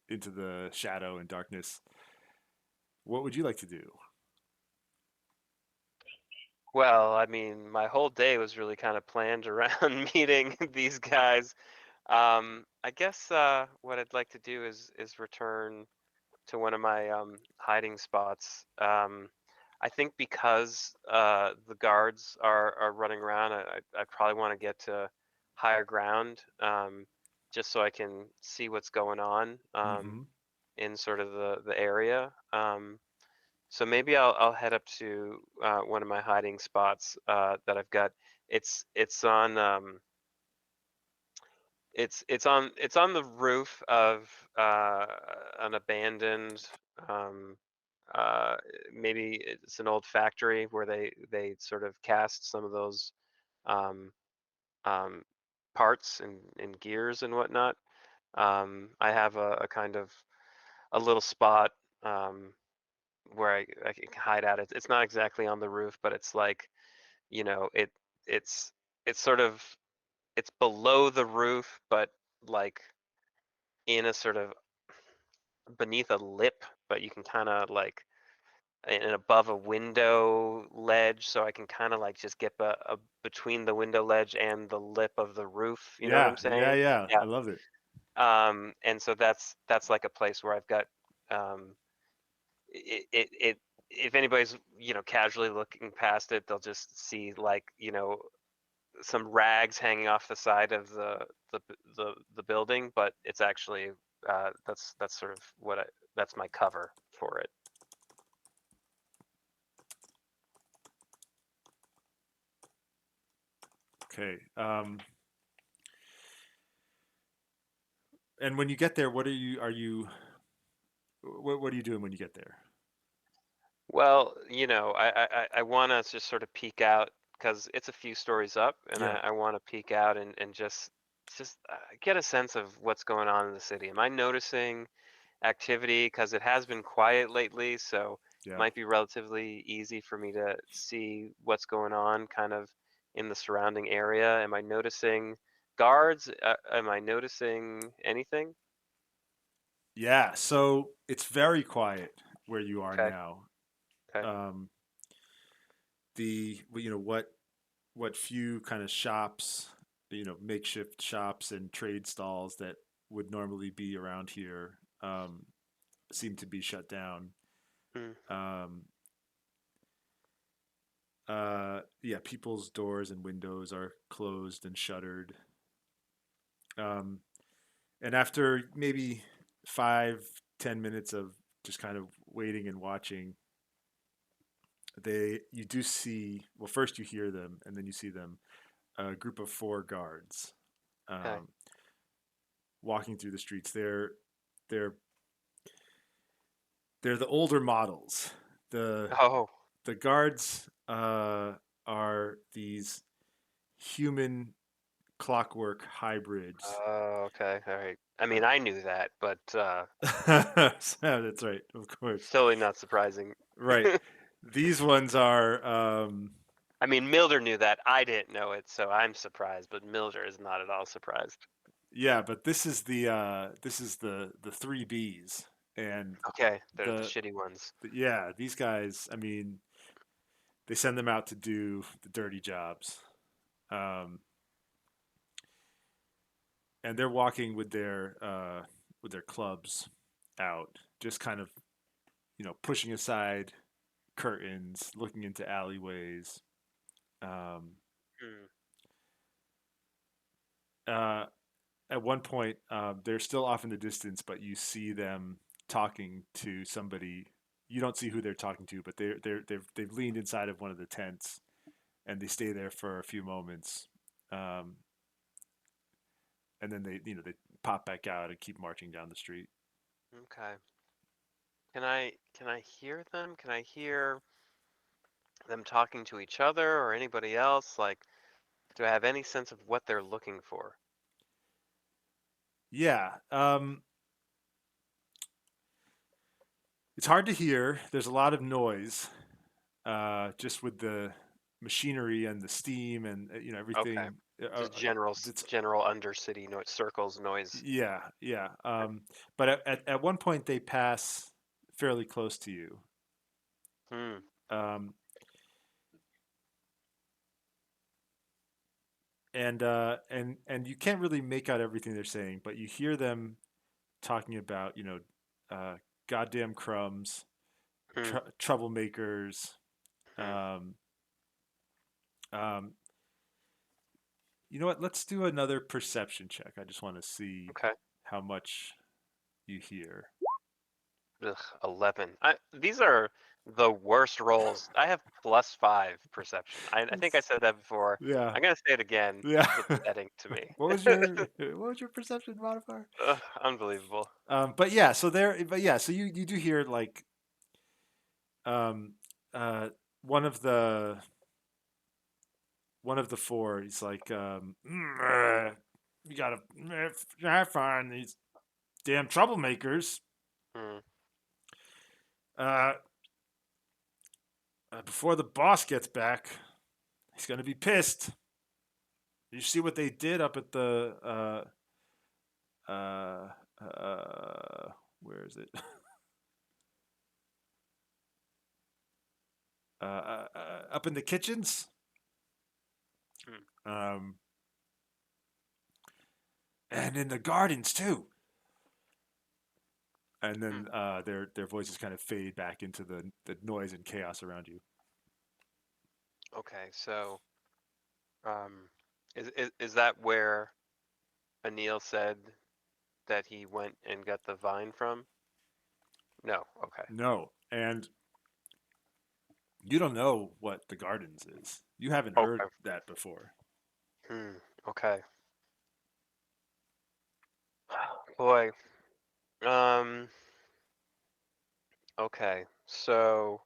into the shadow and darkness. What would you like to do? Well, I mean, my whole day was really kind of planned around meeting these guys. I guess what I'd like to do is return to one of my hiding spots. I think because the guards are running around, I probably want to get to higher ground, just so I can see what's going on Mm-hmm. in sort of the area. So maybe I'll head up to one of my hiding spots that I've got. It's on it's on the roof of an abandoned um, uh, maybe it's an old factory where they sort of cast some of those um, um, parts and gears and whatnot. I have a kind of a little spot um, where I can hide at. It's not exactly on the roof, but it's like you know it's it's sort of it's below the roof, but like in a sort of beneath a lip, but you can kind of like and above a window ledge, so I can kind of like just get between the window ledge and the lip of the roof. You know what I'm Yeah, yeah, saying? yeah. Yeah. I love it. And so that's like a place where I've got um, it if anybody's casually looking past it, they'll just see like some rags hanging off the side of the the building, but it's actually that's sort of that's my cover for it. Okay. And when you get there, what what are you doing when you get there? Well, I want to just sort of peek out because it's a few stories up, and Yeah. I want to peek out and just get a sense of what's going on in the city. Am I noticing activity because it has been quiet lately, so it Yeah. might be relatively easy for me to see what's going on kind of in the surrounding area. Am I noticing guards? Am I noticing anything? Yeah. So it's very quiet where you are Okay. now. Okay. Um, you know what few kind of shops, makeshift shops and trade stalls that would normally be around here, seem to be shut down. Mm, Um, yeah, people's doors and windows are closed and shuttered. Um, and after maybe 5, 10 minutes of just kind of waiting and watching, you do see, well, first you hear them and then you see them, a group of four guards, okay. um, walking through the streets. They're they're the older models. The Oh. the guards are these human clockwork hybrids. Oh, okay. All right. I mean, I knew that, but That's right, of course. totally not surprising. Right. These ones are, I mean, Milder knew that. I didn't know it, so I'm surprised, but Milder is not at all surprised. yeah, but this is the three Bs, and Okay, they're the the, shitty ones. yeah, these guys. I mean, they send them out to do the dirty jobs, um, and they're walking with their clubs out, just kind of pushing aside curtains, looking into alleyways. Um, Hmm. uh, at one point, they're still off in the distance, but you see them talking to somebody. You don't see who they're talking to, but they've leaned inside of one of the tents and they stay there for a few moments, um, and then they pop back out and keep marching down the street. Okay. Can I hear them? Can I hear them talking to each other or anybody else? Like, do I have any sense of what they're looking for? Yeah, it's hard to hear. There's a lot of noise, just with the machinery and the steam and Okay. everything. Just general It's general undercity noise, circles noise. Yeah, yeah. Okay. But at one point they pass fairly close to you, Hmm. um, and you can't really make out everything they're saying, but you hear them talking about uh, goddamn crumbs, Hmm. troublemakers. Hmm. Um, um, you know what? Let's do another perception check. I just want to see Okay. how much you hear. Ugh, 11. These are the worst rolls. I have +5 perception. I think I It's, said that before. yeah, I'm gonna say it again. yeah. It's upsetting to me. What was your perception modifier? Ugh, unbelievable. But yeah, so you do hear like, um, uh, one of the one of the four. He's like, you gotta have fun. These damn troublemakers. Hmm. Uh, before the boss gets back, he's gonna be pissed. You see what they did up at the uh, where is it? Up in the kitchens. Hmm. Um, and in the gardens too. And Hmm. then their voices kind of fade back into the noise and chaos around you. Okay, so um, is that where Anil said that he went and got the vine from? No. Okay. No, and you don't know what the gardens is. You haven't heard Okay. that before. Hmm. Okay. Boy. Um. Okay. So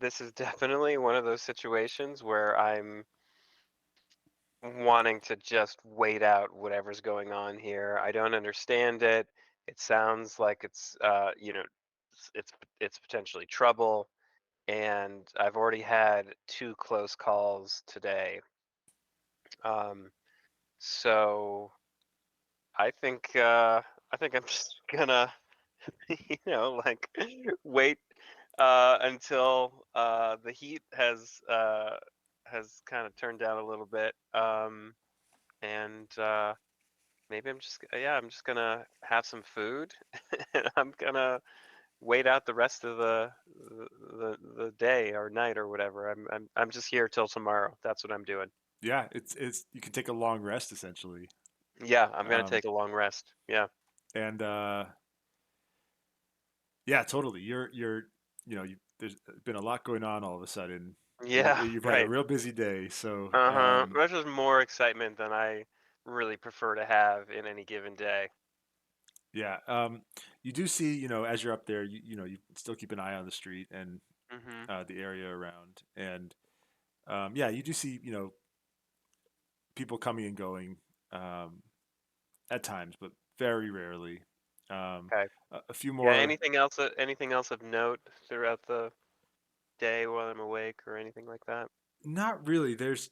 this is definitely one of those situations where I'm wanting to just wait out whatever's going on here. I don't understand it. It sounds like it's it's potentially trouble, and I've already had two close calls today. Um, so I think I'm just gonna like wait until the heat has kind of turned down a little bit. And maybe I'm just gonna have some food, and I'm gonna wait out the rest of the day or night or whatever. I'm just here till tomorrow. That's what I'm doing. Yeah, it's you can take a long rest essentially. Yeah, I'm gonna Um, take a long rest. Yeah. and yeah, totally. There's been a lot going on all of a sudden. Yeah, You've had a right. real busy day, so Uh-huh. That's just more excitement than I really prefer to have in any given day. yeah. You do see, as you're up there, you still keep an eye on the street and Mhm. the area around, and yeah, you do see, people coming and going um, at times, but very rarely. Okay. A few Yeah, more. anything else of note throughout the day while I'm awake or anything like that? Not really. There's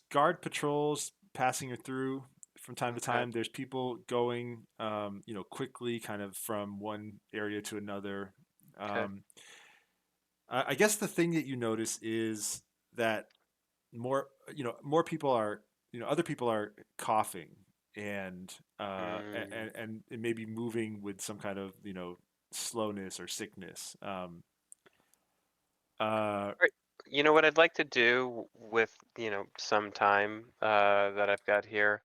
guard patrols passing her through from time to Okay. time. There's people going, quickly, kind of from one area to another. Okay. Um, I guess the thing that you notice is that more people are, other people are coughing and Mm. and maybe moving with some kind of, slowness or sickness. Uh, Right. You know what I'd like to do with, some time that I've got here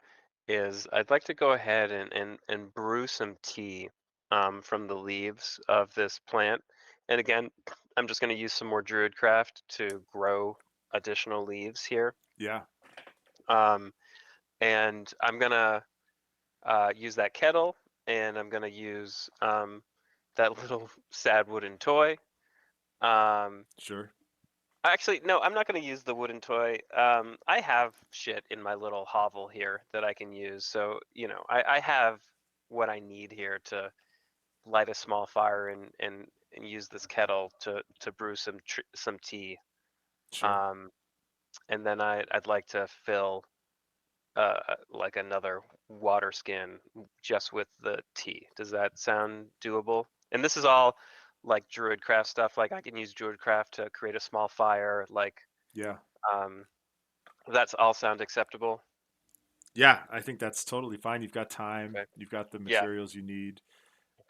is I'd like to go ahead and brew some tea from the leaves of this plant. And again, I'm just going to use some more Druidcraft to grow additional leaves here. yeah, Um, and I'm going to use that kettle, and I'm going to use that little sad wooden toy. Um, sure, Actually, no, I'm not going to use the wooden toy. I have shit in my little hovel here that I can use. So, I have what I need here to light a small fire and use this kettle to brew some tea. sure. Um, and then I'd like to fill like another water skin just with the tea. Does that sound doable? And this is all like Druidcraft stuff. Like I can use Druidcraft to create a small fire. Like Yeah. um, that's all sound acceptable? Yeah, I think that's totally fine. You've got time. Okay. You've got the Yeah. materials you need.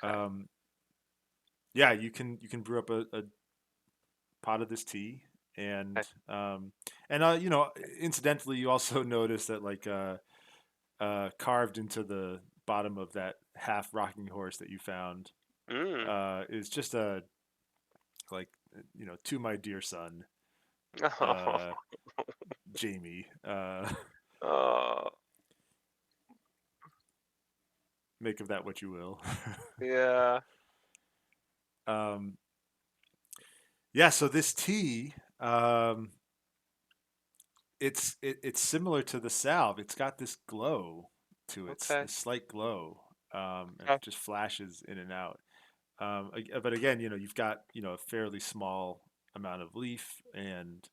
Okay. Um, yeah, you can brew up a pot of this tea, and Okay. incidentally, you also notice that like carved into the bottom of that half rocking horse that you found Mm. is just a like to my dear son, uh, Jamie. Oh, Make of that what you will. yeah. um, yeah, so this tea. It's similar to the salve. It's got this glow to it, Okay. this slight glow, and Okay. just flashes in and out. But again, you've got a fairly small amount of leaf, and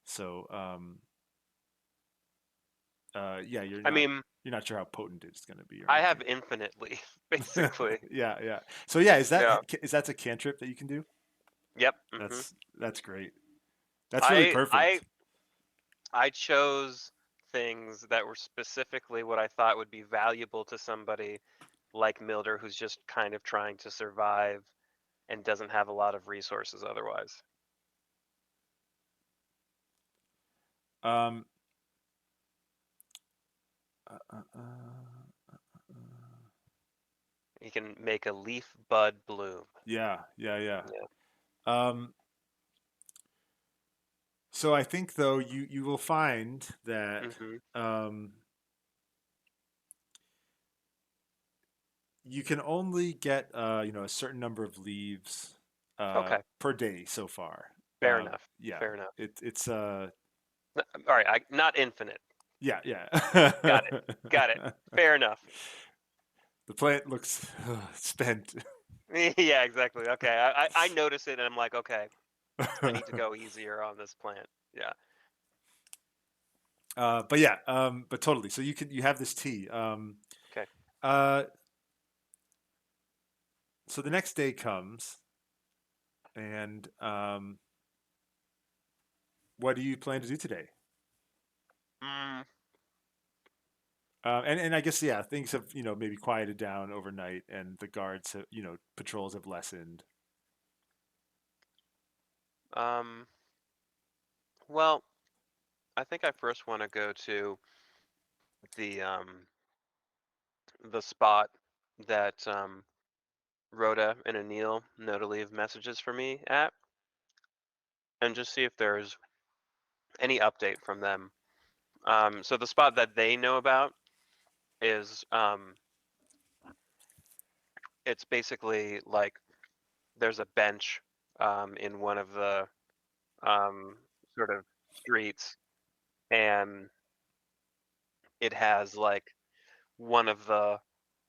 so yeah, you're I not mean, you're not sure how potent it's going to be or I have anything. infinite leaf, basically. Yeah, yeah. So yeah, Yeah. is that a cantrip that you can do? Yep. That's great. That's really I I perfect. I chose things that were specifically what I thought would be valuable to somebody like Milder, who's just kind of trying to survive and doesn't have a lot of resources otherwise. Um, uh, uh, uh, You can make a leaf bud bloom. yeah, yeah, yeah. Yeah. Um, So I think though you will find that Hmm. um, you can only get a certain number of leaves Okay. per day so far. Fair enough. Yeah, Fair enough. it's All right. Not infinite. Yeah, Got it. yeah. Got it. Fair enough. The plant looks spent. Yeah, exactly. Okay. I notice it and I'm like, okay, I need to go easier on this plant. Yeah. But yeah, but totally. So you have this tea. Okay. Uh, so the next day comes, and what do you plan to do today? Mm, And I guess yeah, things have maybe quieted down overnight, and the guards have, patrols have lessened. um, well, I think I first want to go to the the spot that Rhoda and Anil know to leave messages for me at, and just see if there's any update from them. So the spot that they know about is it's basically like there's a bench in one of the um, sort of streets, and it has like one of the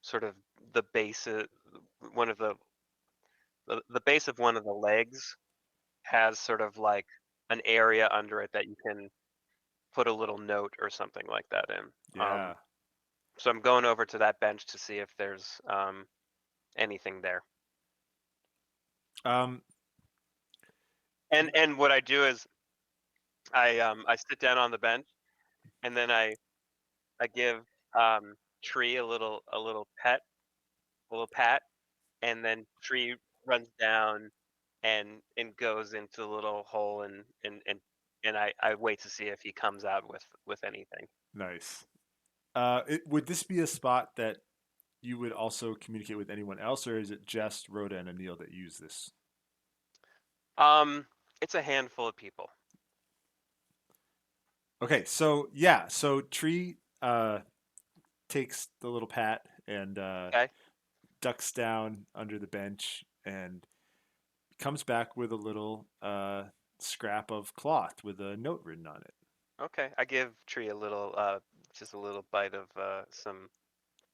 sort of the base, one of the base of one of the legs has sort of like an area under it that you can put a little note or something like that in. Yeah. So I'm going over to that bench to see if there's anything there. Um, And what I do is I sit down on the bench and then I give Tree a little pet, a little pat, and then Tree runs down and goes into the little hole and I wait to see if he comes out with anything. nice. Would this be a spot that you would also communicate with anyone else, or is it just Rhoda and Anil that use this? Um, it's a handful of people. Okay, so yeah, so Tree takes the little pat and Okay. ducks down under the bench and comes back with a little scrap of cloth with a note written on it. Okay. I give Tree a little just a little bite of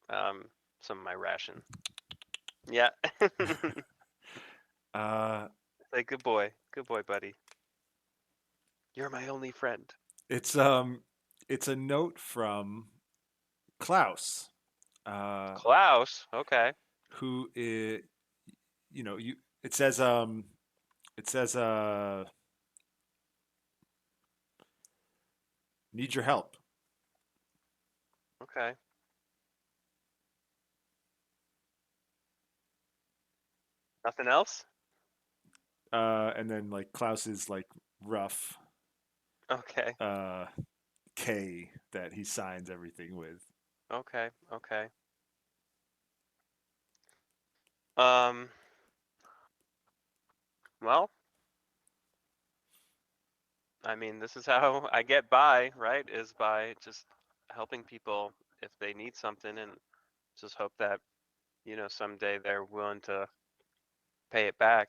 um some of my ration. Yeah. Uh, Say good boy. Good boy, buddy. You're my only friend. it's um, it's a note from Klaus, uh, Klaus. Okay. who is, you. It says it says need your help, Okay. Nothing else? and then like Klaus's like rough Okay. uh K that he signs everything with. Okay. Okay. Um, well, I mean, this is how I get by, right? Is by just helping people if they need something and just hope that, someday they're willing to pay it back.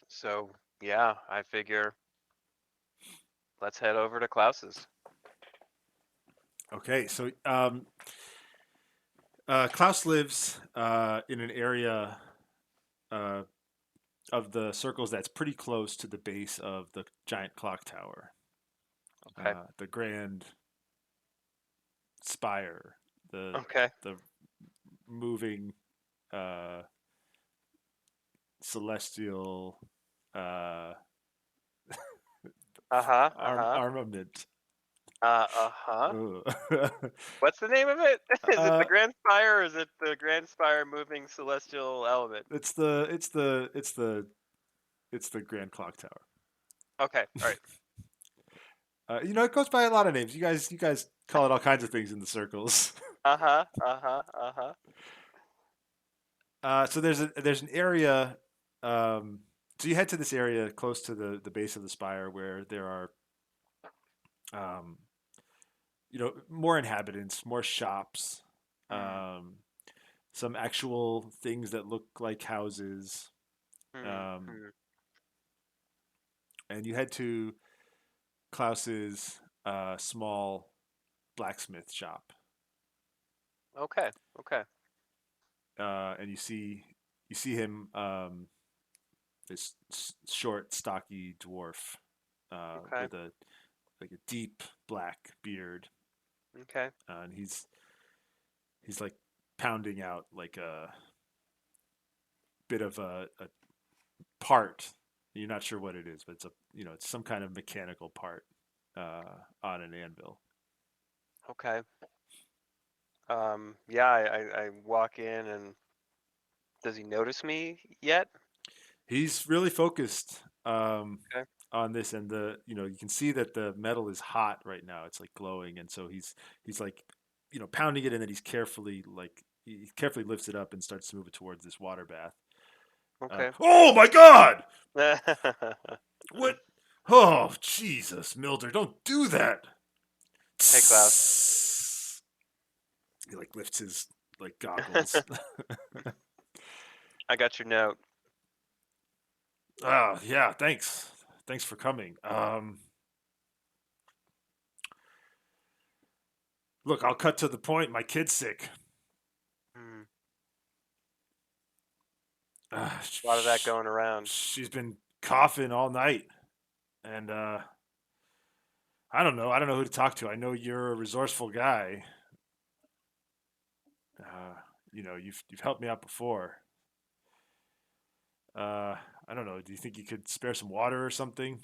So, yeah, I figure let's head over to Klaus's. Okay, so Klaus lives in an area uh, of the circles that's pretty close to the base of the giant clock tower, Okay. the grand spire, the Okay. the moving uh, celestial uh, Uh-huh. Uh-huh. armament. Uh-huh. Ugh. What's the name of it? Is it the uh, Grand Spire or is it the Grand Spire moving celestial element? it's the grand clock tower. Okay. All right. It goes by a lot of names. You guys call it all kinds of things in the circles. Uh-huh. Uh-huh. Uh-huh. So there's an area. Um, so you head to this area close to the base of the spire where there are um, more inhabitants, more shops, Hmm. um, some actual things that look like houses, Hmm. um, Hmm. and you head to Klaus's small. blacksmith shop, Okay. Okay. and you see him, this short, stocky dwarf, Okay. with a like a deep black beard, Okay. and he's like pounding out like a bit of a part. You're not sure what it is, but it's a it's some kind of mechanical part on an anvil. Okay. Yeah, I walk in and does he notice me yet? He's really focused Okay. on this, and the you can see that the metal is hot right now. It's like glowing, and so he's like pounding it, and then he carefully lifts it up and starts to move it towards this water bath. Okay. Oh my God! What? Oh Jesus, Milder, don't do that! Hey, Klaus. He like lifts his like goggles. I got your note. Yeah, thanks for coming. Look, I'll cut to the point. My kid's sick. Hmm. A lot of that Sh- going around. she's been coughing all night, and I don't know who to talk to. I know you're a resourceful guy. Uh, you've helped me out before. I don't know. Do you think you could spare some water or something?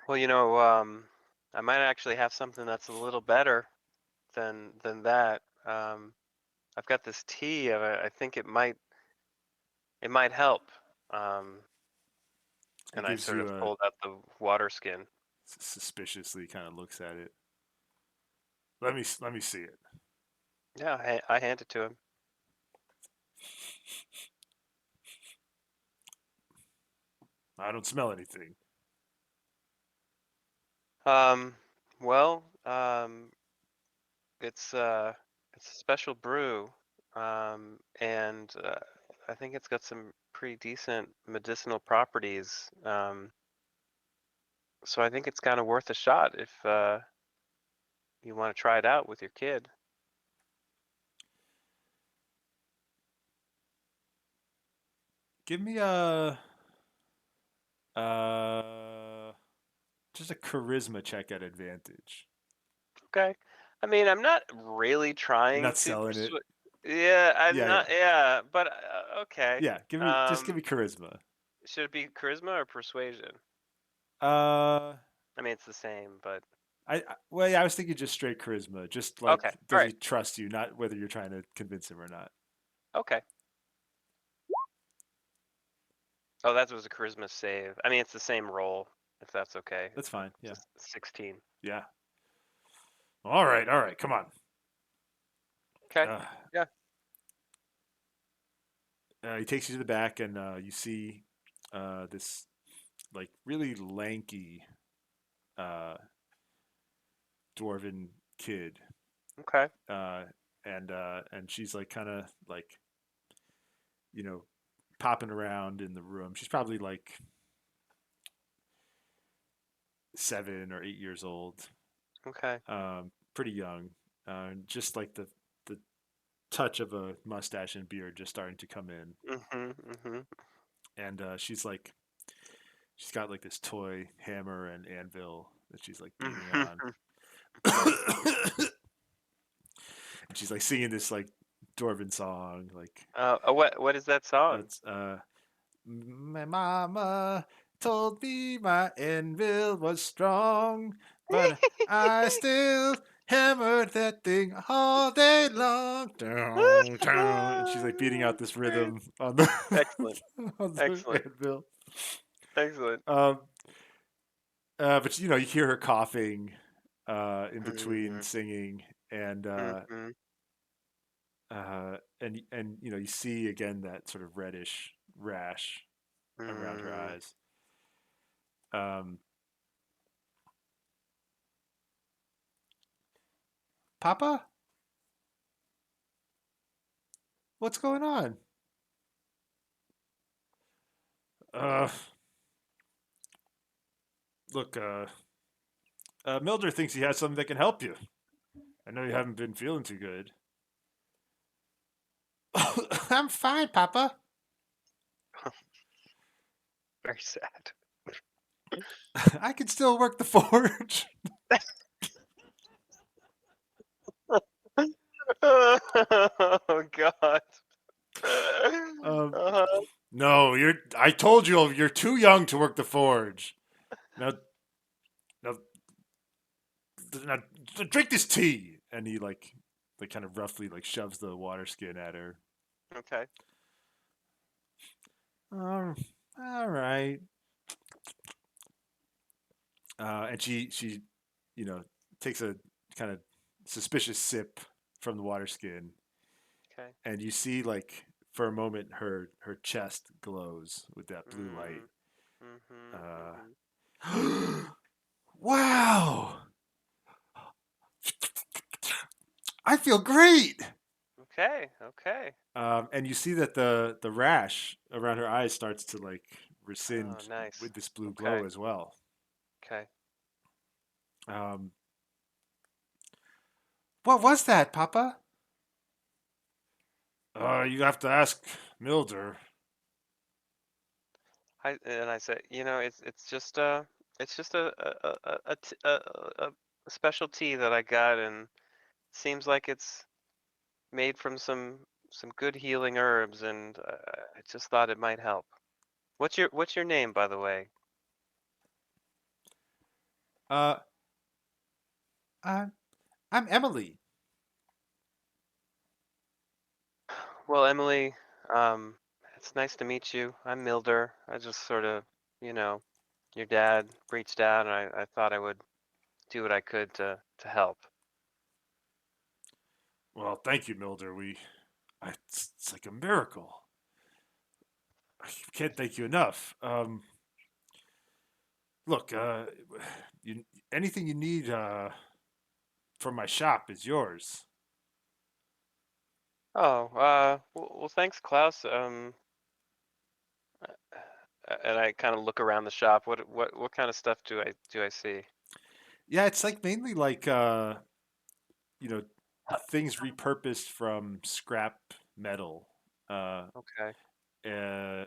Well, I might actually have something that's a little better than that. I've got this tea. I think it might help. Um, He and I gives sort you of a hold out the water skin. suspiciously kind of looks at it. Let me see it. Yeah, I hand it to him. I don't smell anything. Um, well, it's a special brew, and I think it's got some pretty decent medicinal properties. So I think it's kind of worth a shot if you want to try it out with your kid. Give me a uh just a charisma check at advantage. Okay. I mean, I'm not really You're trying not to selling it. persuade. Yeah, I'm Yeah, not. yeah. Yeah, but okay. Yeah, give me charisma. Should it be charisma or persuasion? Uh I mean, it's the same, but well, yeah, I was thinking just straight charisma. Just okay. like All does right. he trust you, not whether you're trying to convince him or not. Okay. Oh, that was a charisma save. I mean, it's the same roll, if that's okay. That's fine. Yeah. It's a 16. Yeah. All right, all right. Come on. Okay. Uh, Yeah. he takes you to the back, and you see this like really lanky uh, dwarven kid, Okay. uh, and she's like kind of like you know popping around in the room. She's probably like 7 or 8 years old, Okay. pretty young, just like the touch of a mustache and beard just starting to come in, Mhm. Mhm. and she's got like this toy hammer and anvil that she's like beating on. Mhm. Nice. And she's like singing this like dwarven song, like What is that song? it's my mama told me my anvil was strong, but I still hammered that thing all day long. Down, down. And she's like beating out this Great. rhythm on the Excellent. on the Excellent. anvil. Excellent. Um, but you hear her coughing in between Mhm. singing, and Mhm. you see again that sort of reddish rash around her Mm. eyes. Um, Papa, what's going on? Uh, look, Milder thinks he has something that can help you. I know you haven't been feeling too good. I'm fine, Papa. Very sad. I can still work the forge. Oh God. Um, Uh-huh. no, you're. I told you you're too young to work the forge. Now, now, now drink this tea. And he like kind of roughly like shoves the water skin at her. Okay. Um, all right. And she, you know, takes a kind of suspicious sip from the water skin, Okay. and you see like for a moment her chest glows with that blue light. Mm. Mhm. Uh, Mhm. wow, I feel great. Okay. Okay. And you see that the rash around her eyes starts to like Oh, rescind nice. with this blue glow Okay. as well. Okay. Um, what was that, Papa? You have to ask Milder. I said, it's just a special tea that I got, and seems like it's made from some good healing herbs, and I just thought it might help. What's your name, by the way? Uh, I'm I'm Emily. Well, Emily, um, it's nice to meet you. I'm Milder. I just sort of, you know, your dad reached out, and I thought I would do what I could to help. Well, thank you, Milder. It's like a miracle. I can't thank you enough. Look, you anything you need from my shop is yours. Oh, well, thanks, Klaus. And I kind of look around the shop. What kind of stuff do I see? Yeah, it's like mainly like you know things repurposed from scrap metal, uh, Okay. uh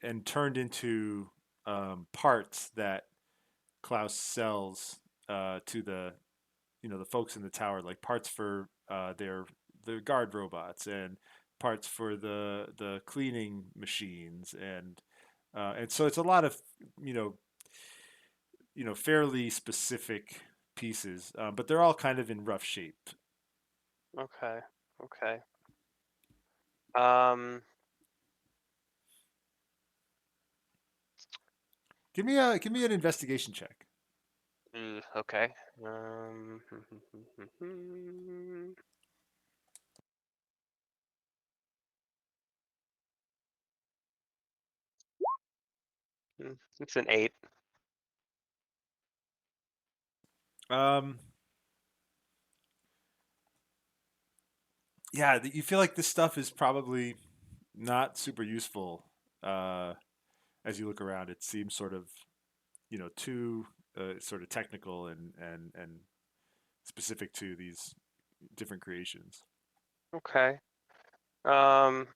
and turned into parts that Klaus sells to the the folks in the tower, like parts for their guard robots and parts for the cleaning machines, and so it's a lot of you know fairly specific pieces, but they're all kind of in rough shape. Okay. Okay. Um. Give me an investigation check. Okay. It's an 8. Um, yeah, you feel like this stuff is probably not super useful. Uh, as you look around, it seems sort of too sort of technical and specific to these different creations. Okay. Um.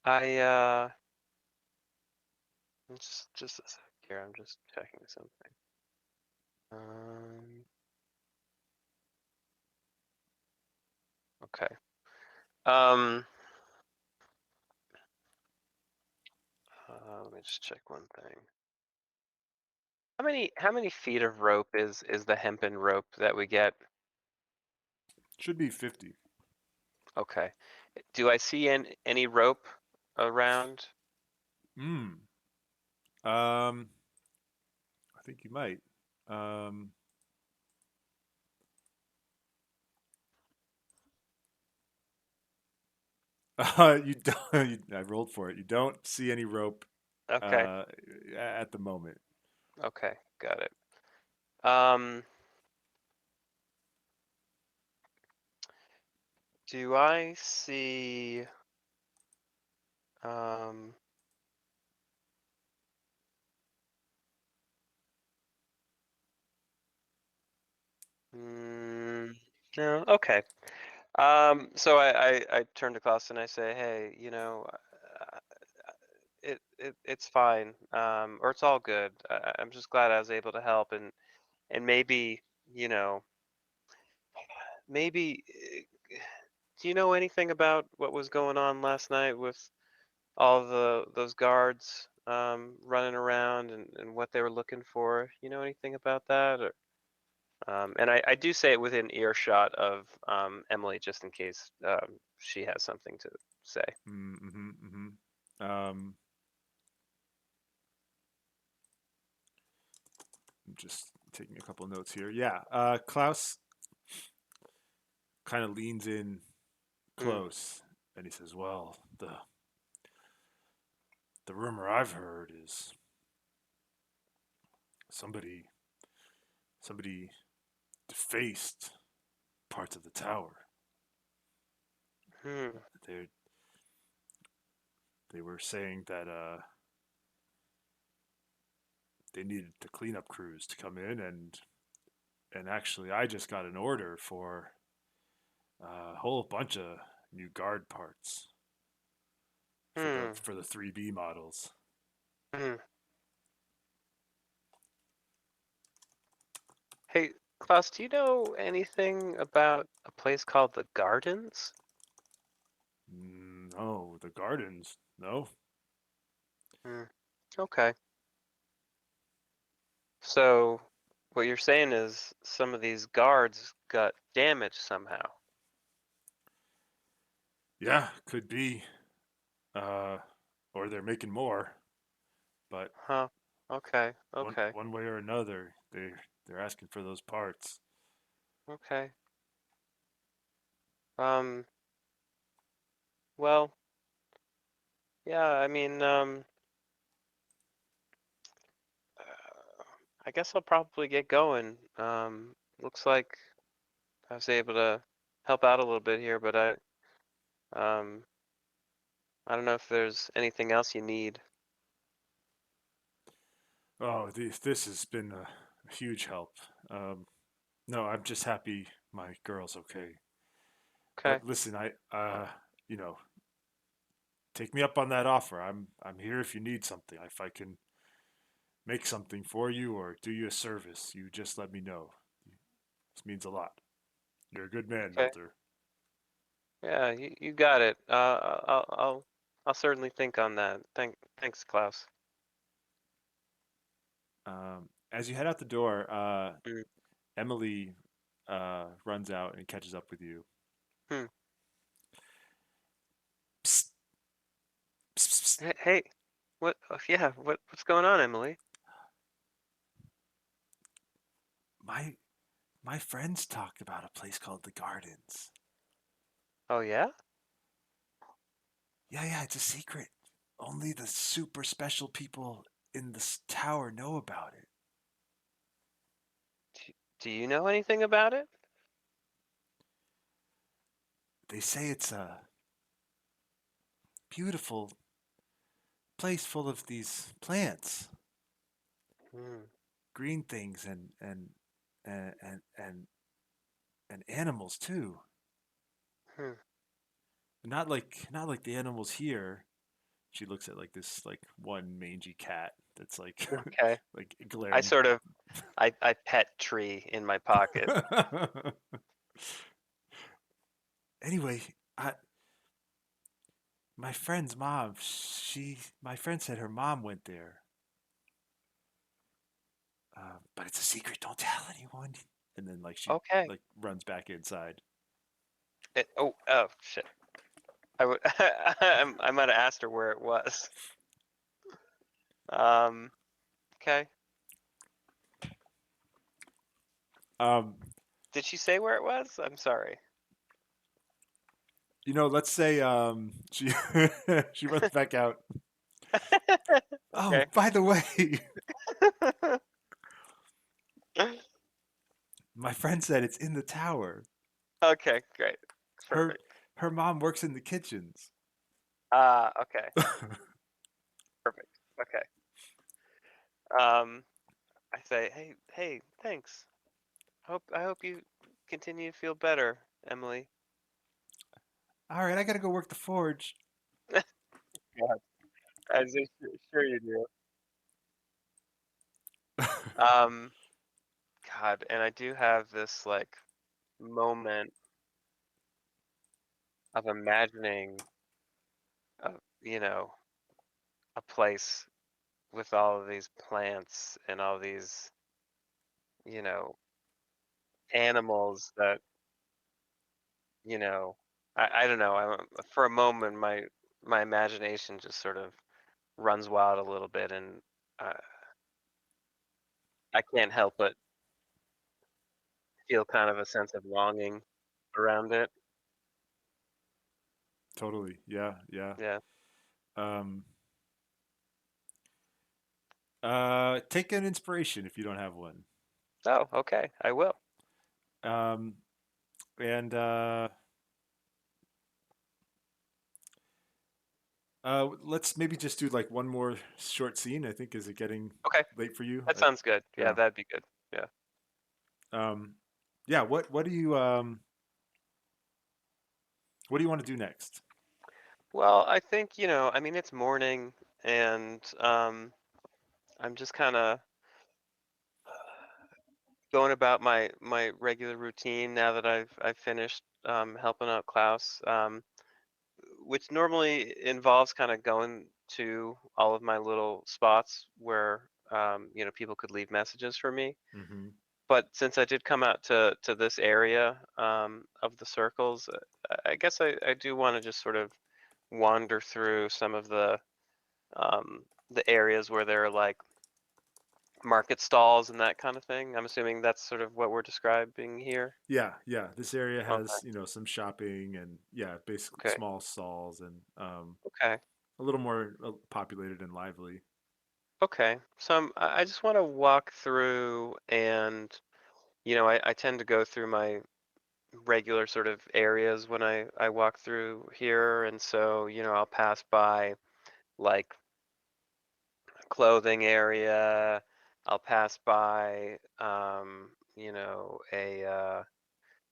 I just a sec here. I'm just checking something. Um. Okay. Um. Let me just check one thing. How many feet of rope is the hempen rope that we get? Should be 50. Okay. Do I see any rope around? Hmm. Um, I think you might. Um, you don't. I rolled for it. You don't see any rope Okay. uh, at the moment. Okay. Got it. Um, do I see um No, okay. So I turn to Klaus and I say, hey, it's fine, or it's all good. I'm just glad I was able to help, and maybe, you know, maybe, do you know anything about what was going on last night with all those guards running around and what they were looking for? You know anything about that? Or, and I do say it within earshot of Emily, just in case she has something to say. Mm-hmm, mm-hmm. I'm just taking a couple notes here. Yeah, Klaus kind of leans in Mm, close, and he says, "Well, the rumor I've heard is somebody somebody defaced parts of the tower. hmm, They they were saying that they needed the cleanup crews to come in, and actually I just got an order for a whole bunch of new guard parts hmm, for the 3B models." hmm. Hey, Klaus, do you know anything about a place called the Gardens? No, the gardens. No. Hmm. Okay. So what you're saying is some of these guards got damaged somehow. Yeah, could be. Uh, or they're making more, but Huh. Okay. one Okay. one way or another, they're asking for those parts. Okay. Um, well, yeah, I mean, I guess I'll probably get going. Looks like I was able to help out a little bit here, but um, I don't know if there's anything else you need. Oh, this has been a huge help. No, I'm just happy my girl's okay. Okay. But listen, you know, take me up on that offer. I'm here if you need something. If I can make something for you or do you a service, you just let me know. This means a lot. You're a good man, Okay. Milder. Yeah, you got it. I'll certainly think on that. Thanks, Klaus. As you head out the door, Mm. Emily runs out and catches up with you. Hmm. Psst, psst, psst, psst. Hey, what? Yeah, what's going on, Emily? My my friends talked about a place called the Gardens. Oh yeah? Yeah, yeah, it's a secret. Only the super special people in this tower know about it. Do you know anything about it? They say it's a beautiful place full of these plants, Hmm. green things, and and and, and animals too. Hmm. Not like the animals here. She looks at like this like one mangy cat that's like Okay. like I glaring. sort of I pet tree in my pocket. Anyway, my friend's mom, my friend said her mom went there, but it's a secret. Don't tell anyone. And then like she Okay. like runs back inside. Oh shit. I would I might have asked her where it was. Um. Okay. Um, Did she say where it was? I'm sorry. let's say she she runs back out. Oh, Okay. by the way, my friend said it's in the tower. Okay, great. Her Perfect. her mom works in the kitchens. Okay. Perfect. Okay. Um, I say, hey, thanks. I hope you continue to feel better, Emily. All right, I gotta go work the forge. God, as if sure you do. Um, God, and I do have this like moment of imagining, you know, a place with all of these plants and all these, you know, animals that, you know, I don't know. For a moment, my imagination just sort of runs wild a little bit, and uh, I can't help but feel kind of a sense of longing around it. Totally. Yeah, yeah. Yeah. Um, take an inspiration if you don't have one. Oh, okay. I will. Um, and let's maybe just do like one more short scene. I think is it getting Okay, late for you? that sounds good. Yeah, Yeah. that'd be good. Yeah. Um, yeah. What do you want to do next? Well, I think, I mean, it's morning, and I'm just kind of going about my regular routine now that I've finished helping out Klaus, which normally involves kind of going to all of my little spots where people could leave messages for me. Mm-hmm. But since I did come out to this area of the circles, I guess I do want to just sort of wander through some of the areas where there are like market stalls and that kind of thing. I'm assuming that's sort of what we're describing here. Yeah, yeah. This area Okay, has some shopping and yeah, basically okay, small stalls and okay, a little more populated and lively. okay. So I just want to walk through, and I tend to go through my regular sort of areas when I walk through here, and so I'll pass by like clothing area. I'll pass by a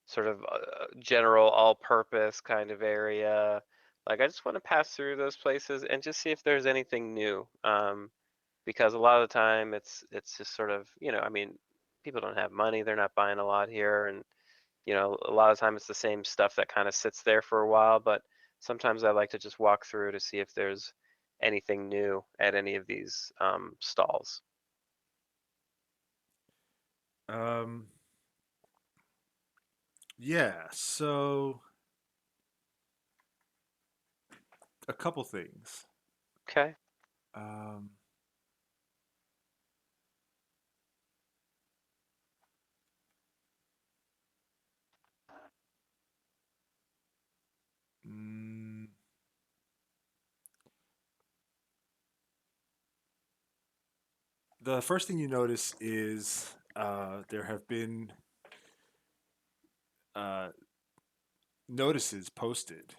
sort of general all-purpose kind of area. Like I just want to pass through those places and just see if there's anything new. Because a lot of the time it's just sort of, I mean, people don't have money, they're not buying a lot here, and a lot of time it's the same stuff that kind of sits there for a while, but sometimes I like to just walk through to see if there's anything new at any of these stalls. Um, yeah. So a couple things. Okay. Um, mm, the first thing you notice is there have been uh, notices posted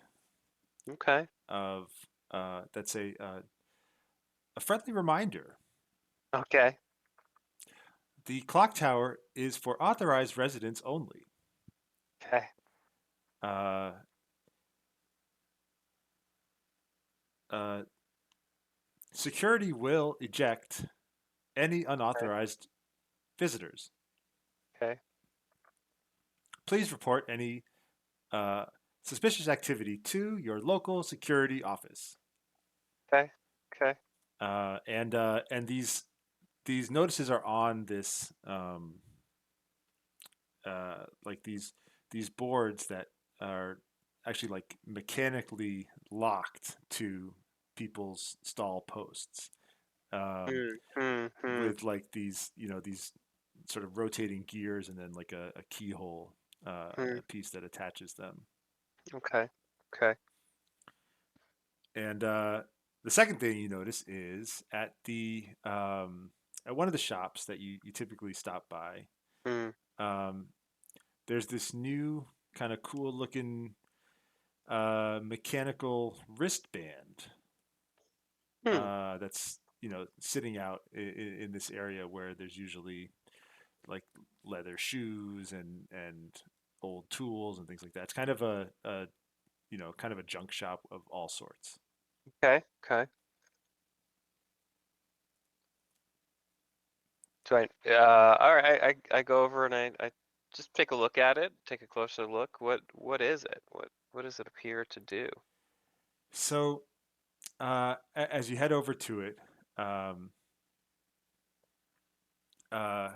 Okay. of that say a friendly reminder. Okay. The clock tower is for authorized residents only. Okay. Uh, uh, Security will eject any Okay. unauthorized visitors. Okay. Please report any uh, suspicious activity to your local security office. Okay. Okay. And these notices are on this like these boards that are actually like mechanically locked to people's stall posts Hmm. Hmm. Hmm. with like these sort of rotating gears and then like a keyhole Hmm. piece that attaches them. Okay. Okay. And the second thing you notice is at one of the shops that you typically stop by. Hmm. Um, there's this new kind of cool looking mechanical wristband Hmm. that's sitting out in this area where there's usually like leather shoes and old tools and things like that. It's kind of a kind of a junk shop of all sorts. Okay. Okay. So all right, I go over and I just take a look at it, take a closer look. What is it? What does it appear to do? So as you head over to it, um, uh,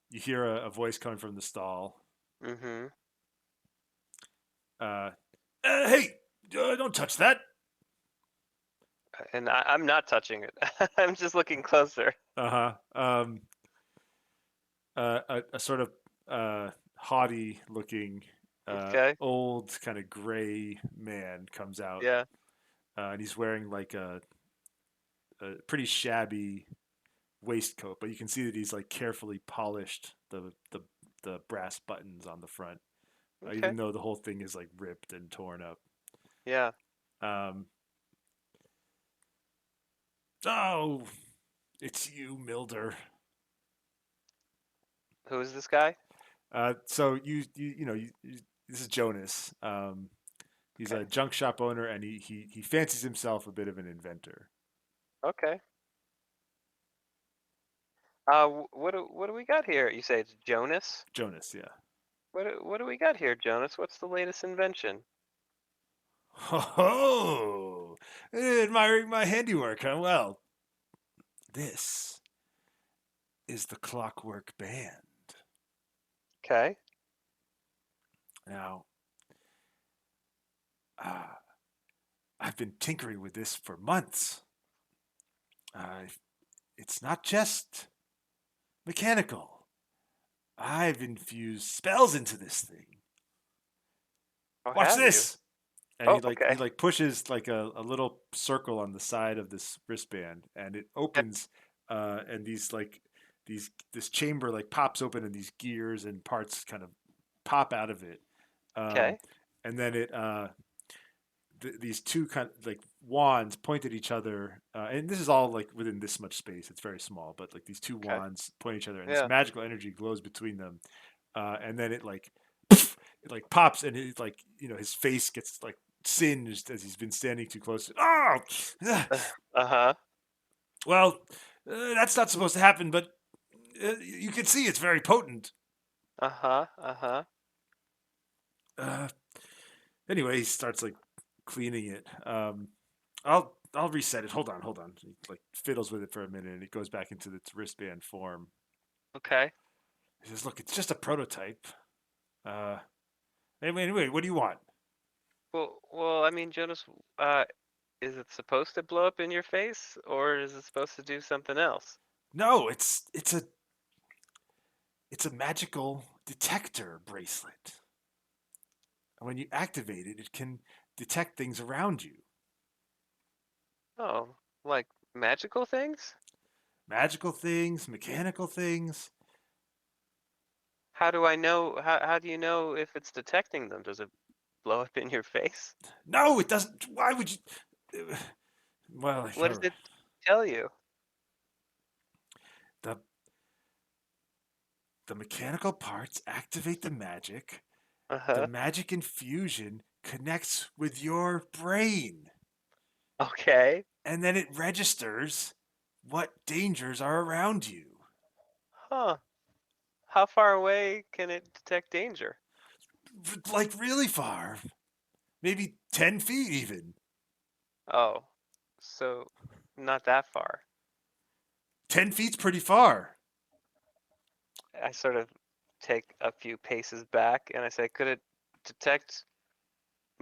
you hear a voice coming from the stall. Mm-hmm. Uh, hey, don't touch that. And I'm not touching it. I'm just looking closer. Uh huh. A sort of haughty looking, Okay. old kind of gray man comes out, Yeah. and he's wearing like a pretty shabby waistcoat, but you can see that he's like carefully polished the brass buttons on the front, Okay. even though the whole thing is like ripped and torn up. Yeah. Um, oh, it's you, Milder. Who is this guy? So this is Jonas. He's Okay. a junk shop owner, and he fancies himself a bit of an inventor. Okay. What do we got here? You say it's Jonas? Jonas, yeah. What do we got here, Jonas? What's the latest invention? Ho ho! Admiring my handiwork, huh? Well, this is the Clockwork Band. Okay. Now, uh, I've been tinkering with this for months. Uh, it's not just mechanical. I've infused spells into this thing. Oh, Watch have you? this. And Oh, he okay. like pushes like a little circle on the side of this wristband, and it Okay. opens, and these like these this chamber like pops open, and these gears and parts kind of pop out of it, um, Okay. and then these two kind of like wands point at each other, and this is all like within this much space. It's very small, but like these two Okay. wands point at each other, and this Yeah. magical energy glows between them, and then it like it like pops, and it like his face gets like singed as he's been standing too close. Oh, Uh-huh. well, that's not supposed to happen, but you can see it's very potent. Uh-huh. Uh-huh. Uh, anyway, he starts like cleaning it. I'll reset it. Hold on. He like fiddles with it for a minute, and it goes back into its wristband form. Okay. He says, "Look, it's just a prototype. Uh, anyway, what do you want?" Well, I mean, Jonas, uh, is it supposed to blow up in your face, or is it supposed to do something else? No, it's a magical detector bracelet. And when you activate it, it can detect things around you. Oh, like magical things? Magical things, mechanical things. How do I know? How do you know if it's detecting them? Does it blow up in your face? No, it doesn't. Why would you? Well, What does it tell you? the the mechanical parts activate the magic. The Uh-huh. magic infusion connects with your brain, Okay. and then it registers what dangers are around you. Huh. How far away can it detect danger? Like really far, maybe 10 feet even. Oh, so not that far. 10 feet's pretty far. I sort of take a few paces back and I say, could it detect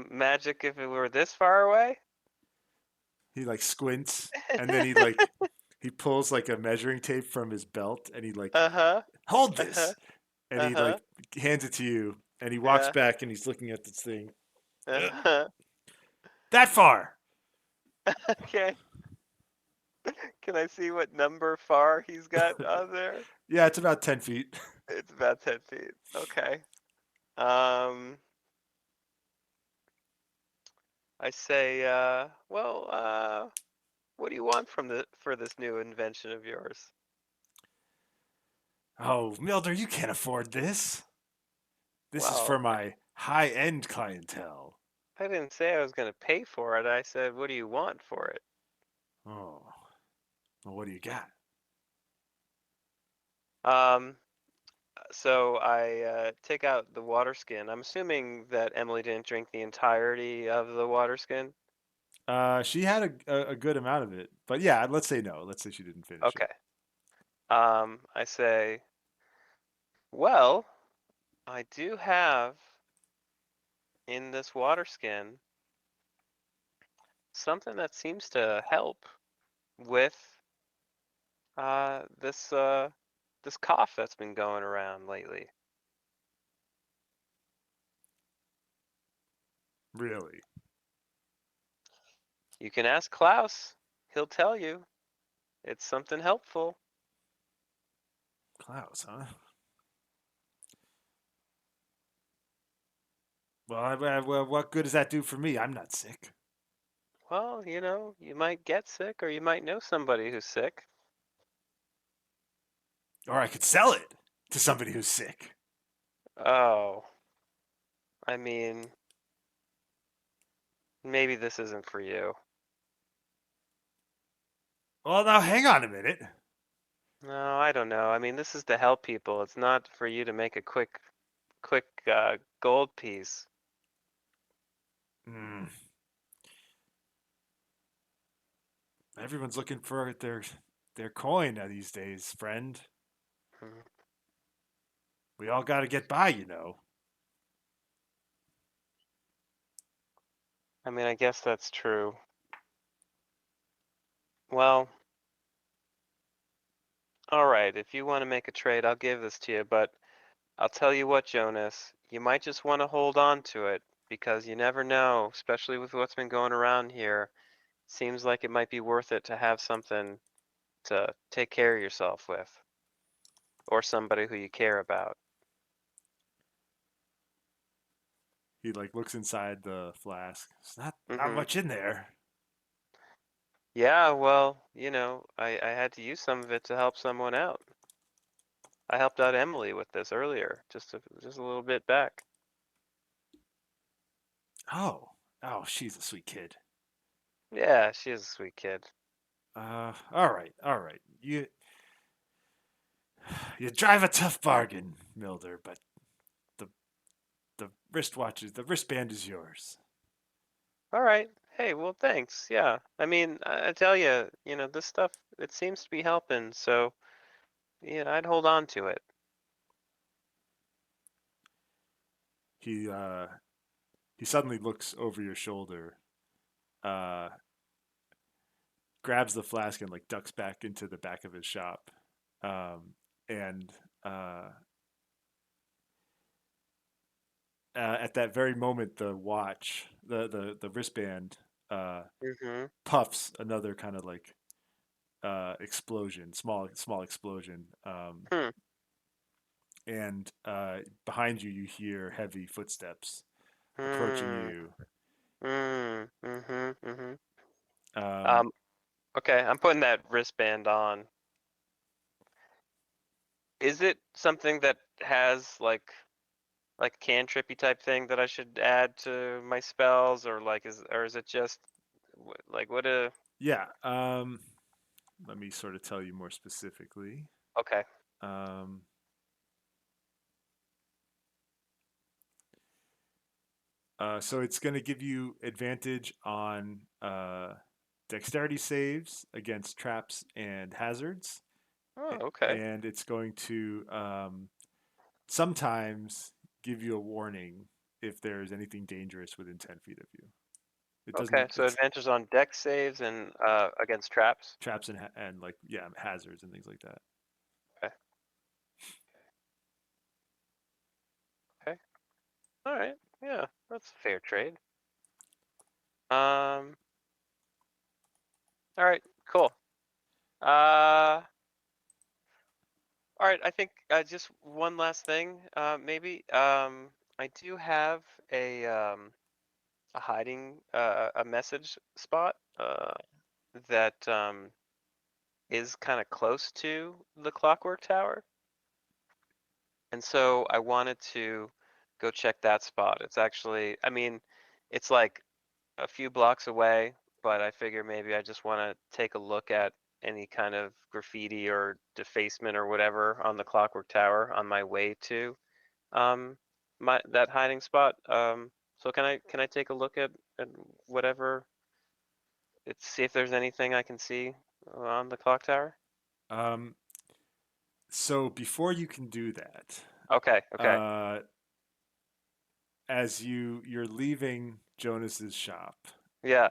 magic if it were this far away? He like squints, and then he pulls like a measuring tape from his belt, and he like, Uh-huh. hold Uh-huh. this, and he like Uh-huh. hands it to you, and he walks Yeah. back, and he's looking at this thing. Uh-huh. That far. Okay. Can I see what number far he's got on there? Yeah, it's about 10 feet. It's about 10 feet. Okay. Um, I say, what do you want for this new invention of yours? Oh, Milder, you can't afford this. This is for Well, my high-end clientele. I didn't say I was going to pay for it. I said, what do you want for it? Oh, well, what do you got? Um, so I take out the water skin. I'm assuming that Emily didn't drink the entirety of the water skin. She had a good amount of it, but yeah, let's say no. Let's say she didn't finish it. Okay. I say, well, I do have in this water skin something that seems to help with this cough that's been going around lately. Really, You can ask Klaus. He'll tell you. It's something helpful. Klaus, huh? Well, well, what good does that do for me? I'm not sick. Well, you might get sick or you might know somebody who's sick. Or I could sell it to somebody who's sick. Oh, I mean, maybe this isn't for you. Well, now hang on a minute. No, I don't know. I mean, this is to help people. It's not for you to make a quick gold piece. Mm, everyone's looking for their coin these days, friend. Mhm. We all got to get by, you know. I mean, I guess that's true. Well, all right. If you want to make a trade, I'll give this to you. But I'll tell you what, Jonas, you might just want to hold on to it because you never know, especially with what's been going around here. Seems like it might be worth it to have something to take care of yourself with, or somebody who you care about. He like looks inside the flask. It's not Mm-hmm. much in there. Yeah, well, I had to use some of it to help someone out. I helped out Emily with this earlier, just a little bit back. Oh, oh, she's a sweet kid. Yeah, she is a sweet kid. All right, all right. You drive a tough bargain, Milder, but the the wristband is yours. All right. Hey, well, thanks. Yeah. I mean, I tell you, this stuff, it seems to be helping, so yeah, I'd hold on to it. He uh he suddenly looks over your shoulder, uh, grabs the flask and like ducks back into the back of his shop, and uh, at that very moment, the watch, the wristband, uh, Mm-hmm. puffs another kind of like explosion, small explosion, Hmm. and behind you, you hear heavy footsteps approaching Hmm. you. Hmm. Mm-hmm. Mm-hmm. Um, Um, okay, I'm putting that wristband on. Is it something that has like cantrippy type thing that I should add to my spells, or is it just like what a yeah. Let me sort of tell you more specifically. okay. Um, so it's going to give you advantage on dexterity saves against traps and hazards, Oh, okay. and it's going to sometimes give you a warning if there's anything dangerous within 10 feet of you. It Okay, doesn't. so It's advantage on dex saves and against traps. traps and like yeah hazards and things like that. Okay. Okay. All right. Yeah, that's a fair trade. Um. All right. Cool. Uh. All right. I think just one last thing. Maybe. I do have a hiding a message spot that is kind of close to the clockwork tower, and so I wanted to go check that spot. It's actually, I mean, it's like a few blocks away, but I figure maybe I just want to take a look at any kind of graffiti or defacement or whatever on the Clockwork Tower on my way to um my that hiding spot. So can I take a look at whatever, it's see if there's anything I can see on the clock tower? Um, so before you can do that, Okay, okay. uh, as you're leaving Jonas's shop, Yeah.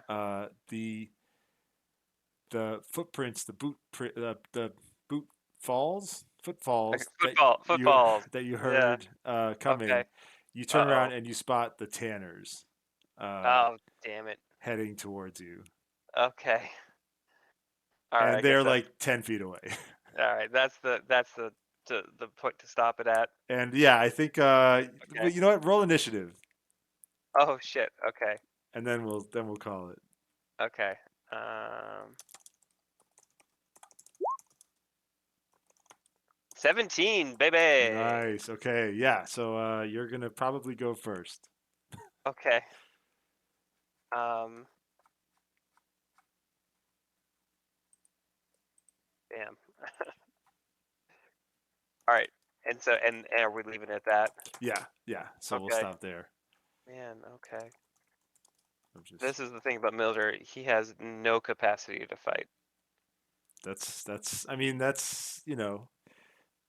the footprints, the boot falls, Okay, footfalls footballs. that you Yeah. heard Okay. coming. You turn around Uh-oh. and you spot the Tanners Oh, damn it. heading towards you, Okay. All right, and I guess they're that's like 10 feet away. all right. That's the point to stop it at. And yeah, I think well, Okay. you know what? Roll initiative, Oh shit. Okay. and then we'll call it. Okay. Um 17, baby. Nice. Okay. Yeah. So you're gonna probably go first. Okay. Um Damn. All right. And so and are we leaving it at that? Yeah. Yeah. So we'll Okay. stop there. Man, okay. I'm just This is the thing about Milder. He has no capacity to fight. that's I mean that's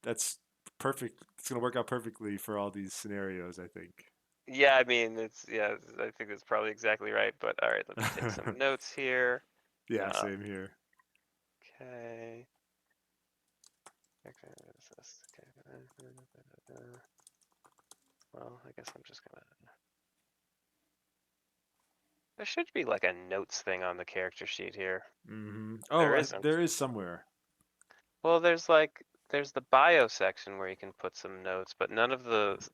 that's perfect. It's gonna work out perfectly for all these scenarios, I think. Yeah, I mean, yeah, I think that's probably exactly right. But all right, let me take some notes here. Yeah, Uh, same here. okay. Well, I guess I'm just gonna. There should be like a notes thing on the character sheet here. Oh, There isn't. there is somewhere. Well, there's the bio section where you can put some notes, but none of those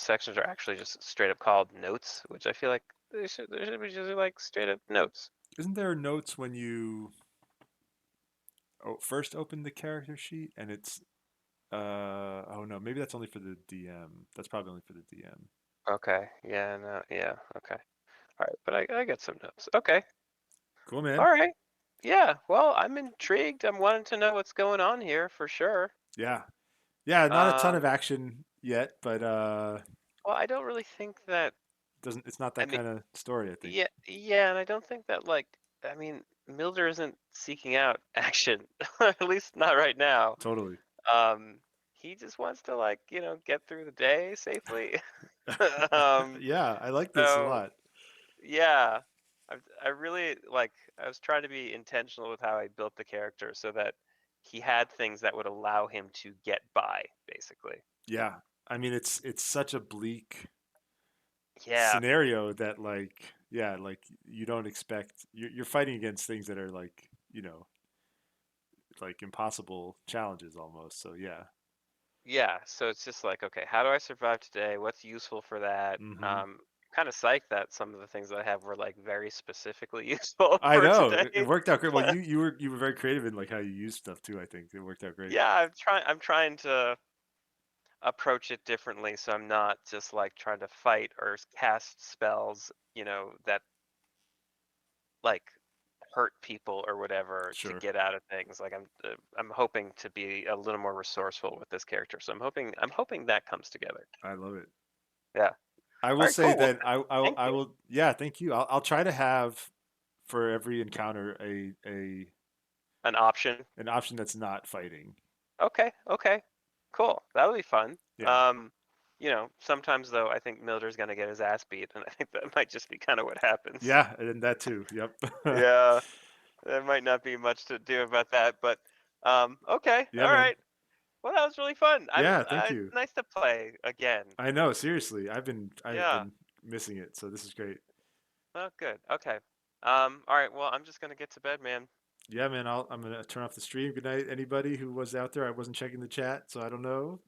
sections are actually just straight up called notes, which I feel like there should be just like straight up notes. Isn't there notes when you first open the character sheet and it's oh no, maybe that's only for the DM. That's probably only for the DM. Okay. Yeah. No. Yeah. Okay. All right. But I got some notes. Okay. Cool, All man. right. Yeah. Well, I'm intrigued. I'm wanting to know what's going on here for sure. Yeah. Yeah, not a ton Um. of action yet, but Well, I don't really think that. doesn't it's not I that mean, kind of story, I think. yeah. Yeah, and I don't think that like. I mean, Milder isn't seeking out action, at least not right now. Totally. Um. He just wants to like get through the day safely. um. Yeah, I like this a So lot. yeah, I really like. I was trying to be intentional with how I built the character so that he had things that would allow him to get by, basically. Yeah. I mean, it's such a bleak Yeah, scenario that like yeah, like you don't expect you're fighting against things that are like, like impossible challenges almost. So yeah. yeah. So it's just like, okay, how do I survive today? What's useful for that? Mhm. Kind of psyched that some of the things that I have were like very specifically useful I for know. today. It worked out great. Well, you were very creative in like how you use stuff too, I think. It worked out great. Yeah, I'm trying to approach it differently, so I'm not just like trying to fight or cast spells, that like hurt people or whatever to Sure. get out of things. Like I'm hoping to be a little more resourceful with this character. So I'm hoping that comes together. I love it. Yeah. I All will right. say Cool. Well, that thank I you. will yeah, thank you. I'll try to have for every encounter a An option. an option that's not fighting. Okay. Okay. Cool. That'll be fun. Yeah. Sometimes though, I think Milder's gonna get his ass beat, and I think that might just be kind of what happens. Yeah, and that too. Yep. Yeah. There might not be much to do about that, but okay. Yeah, All man. right. Well, that was really fun. Yeah, thank you. Nice to play again. I know, seriously. I've Yeah. been missing it, so this is great. Oh, good. Okay. All right. Well, I'm just gonna get to bed, man. Yeah, man, I'm gonna turn off the stream. Good night, anybody who was out there. I wasn't checking the chat, so I don't know.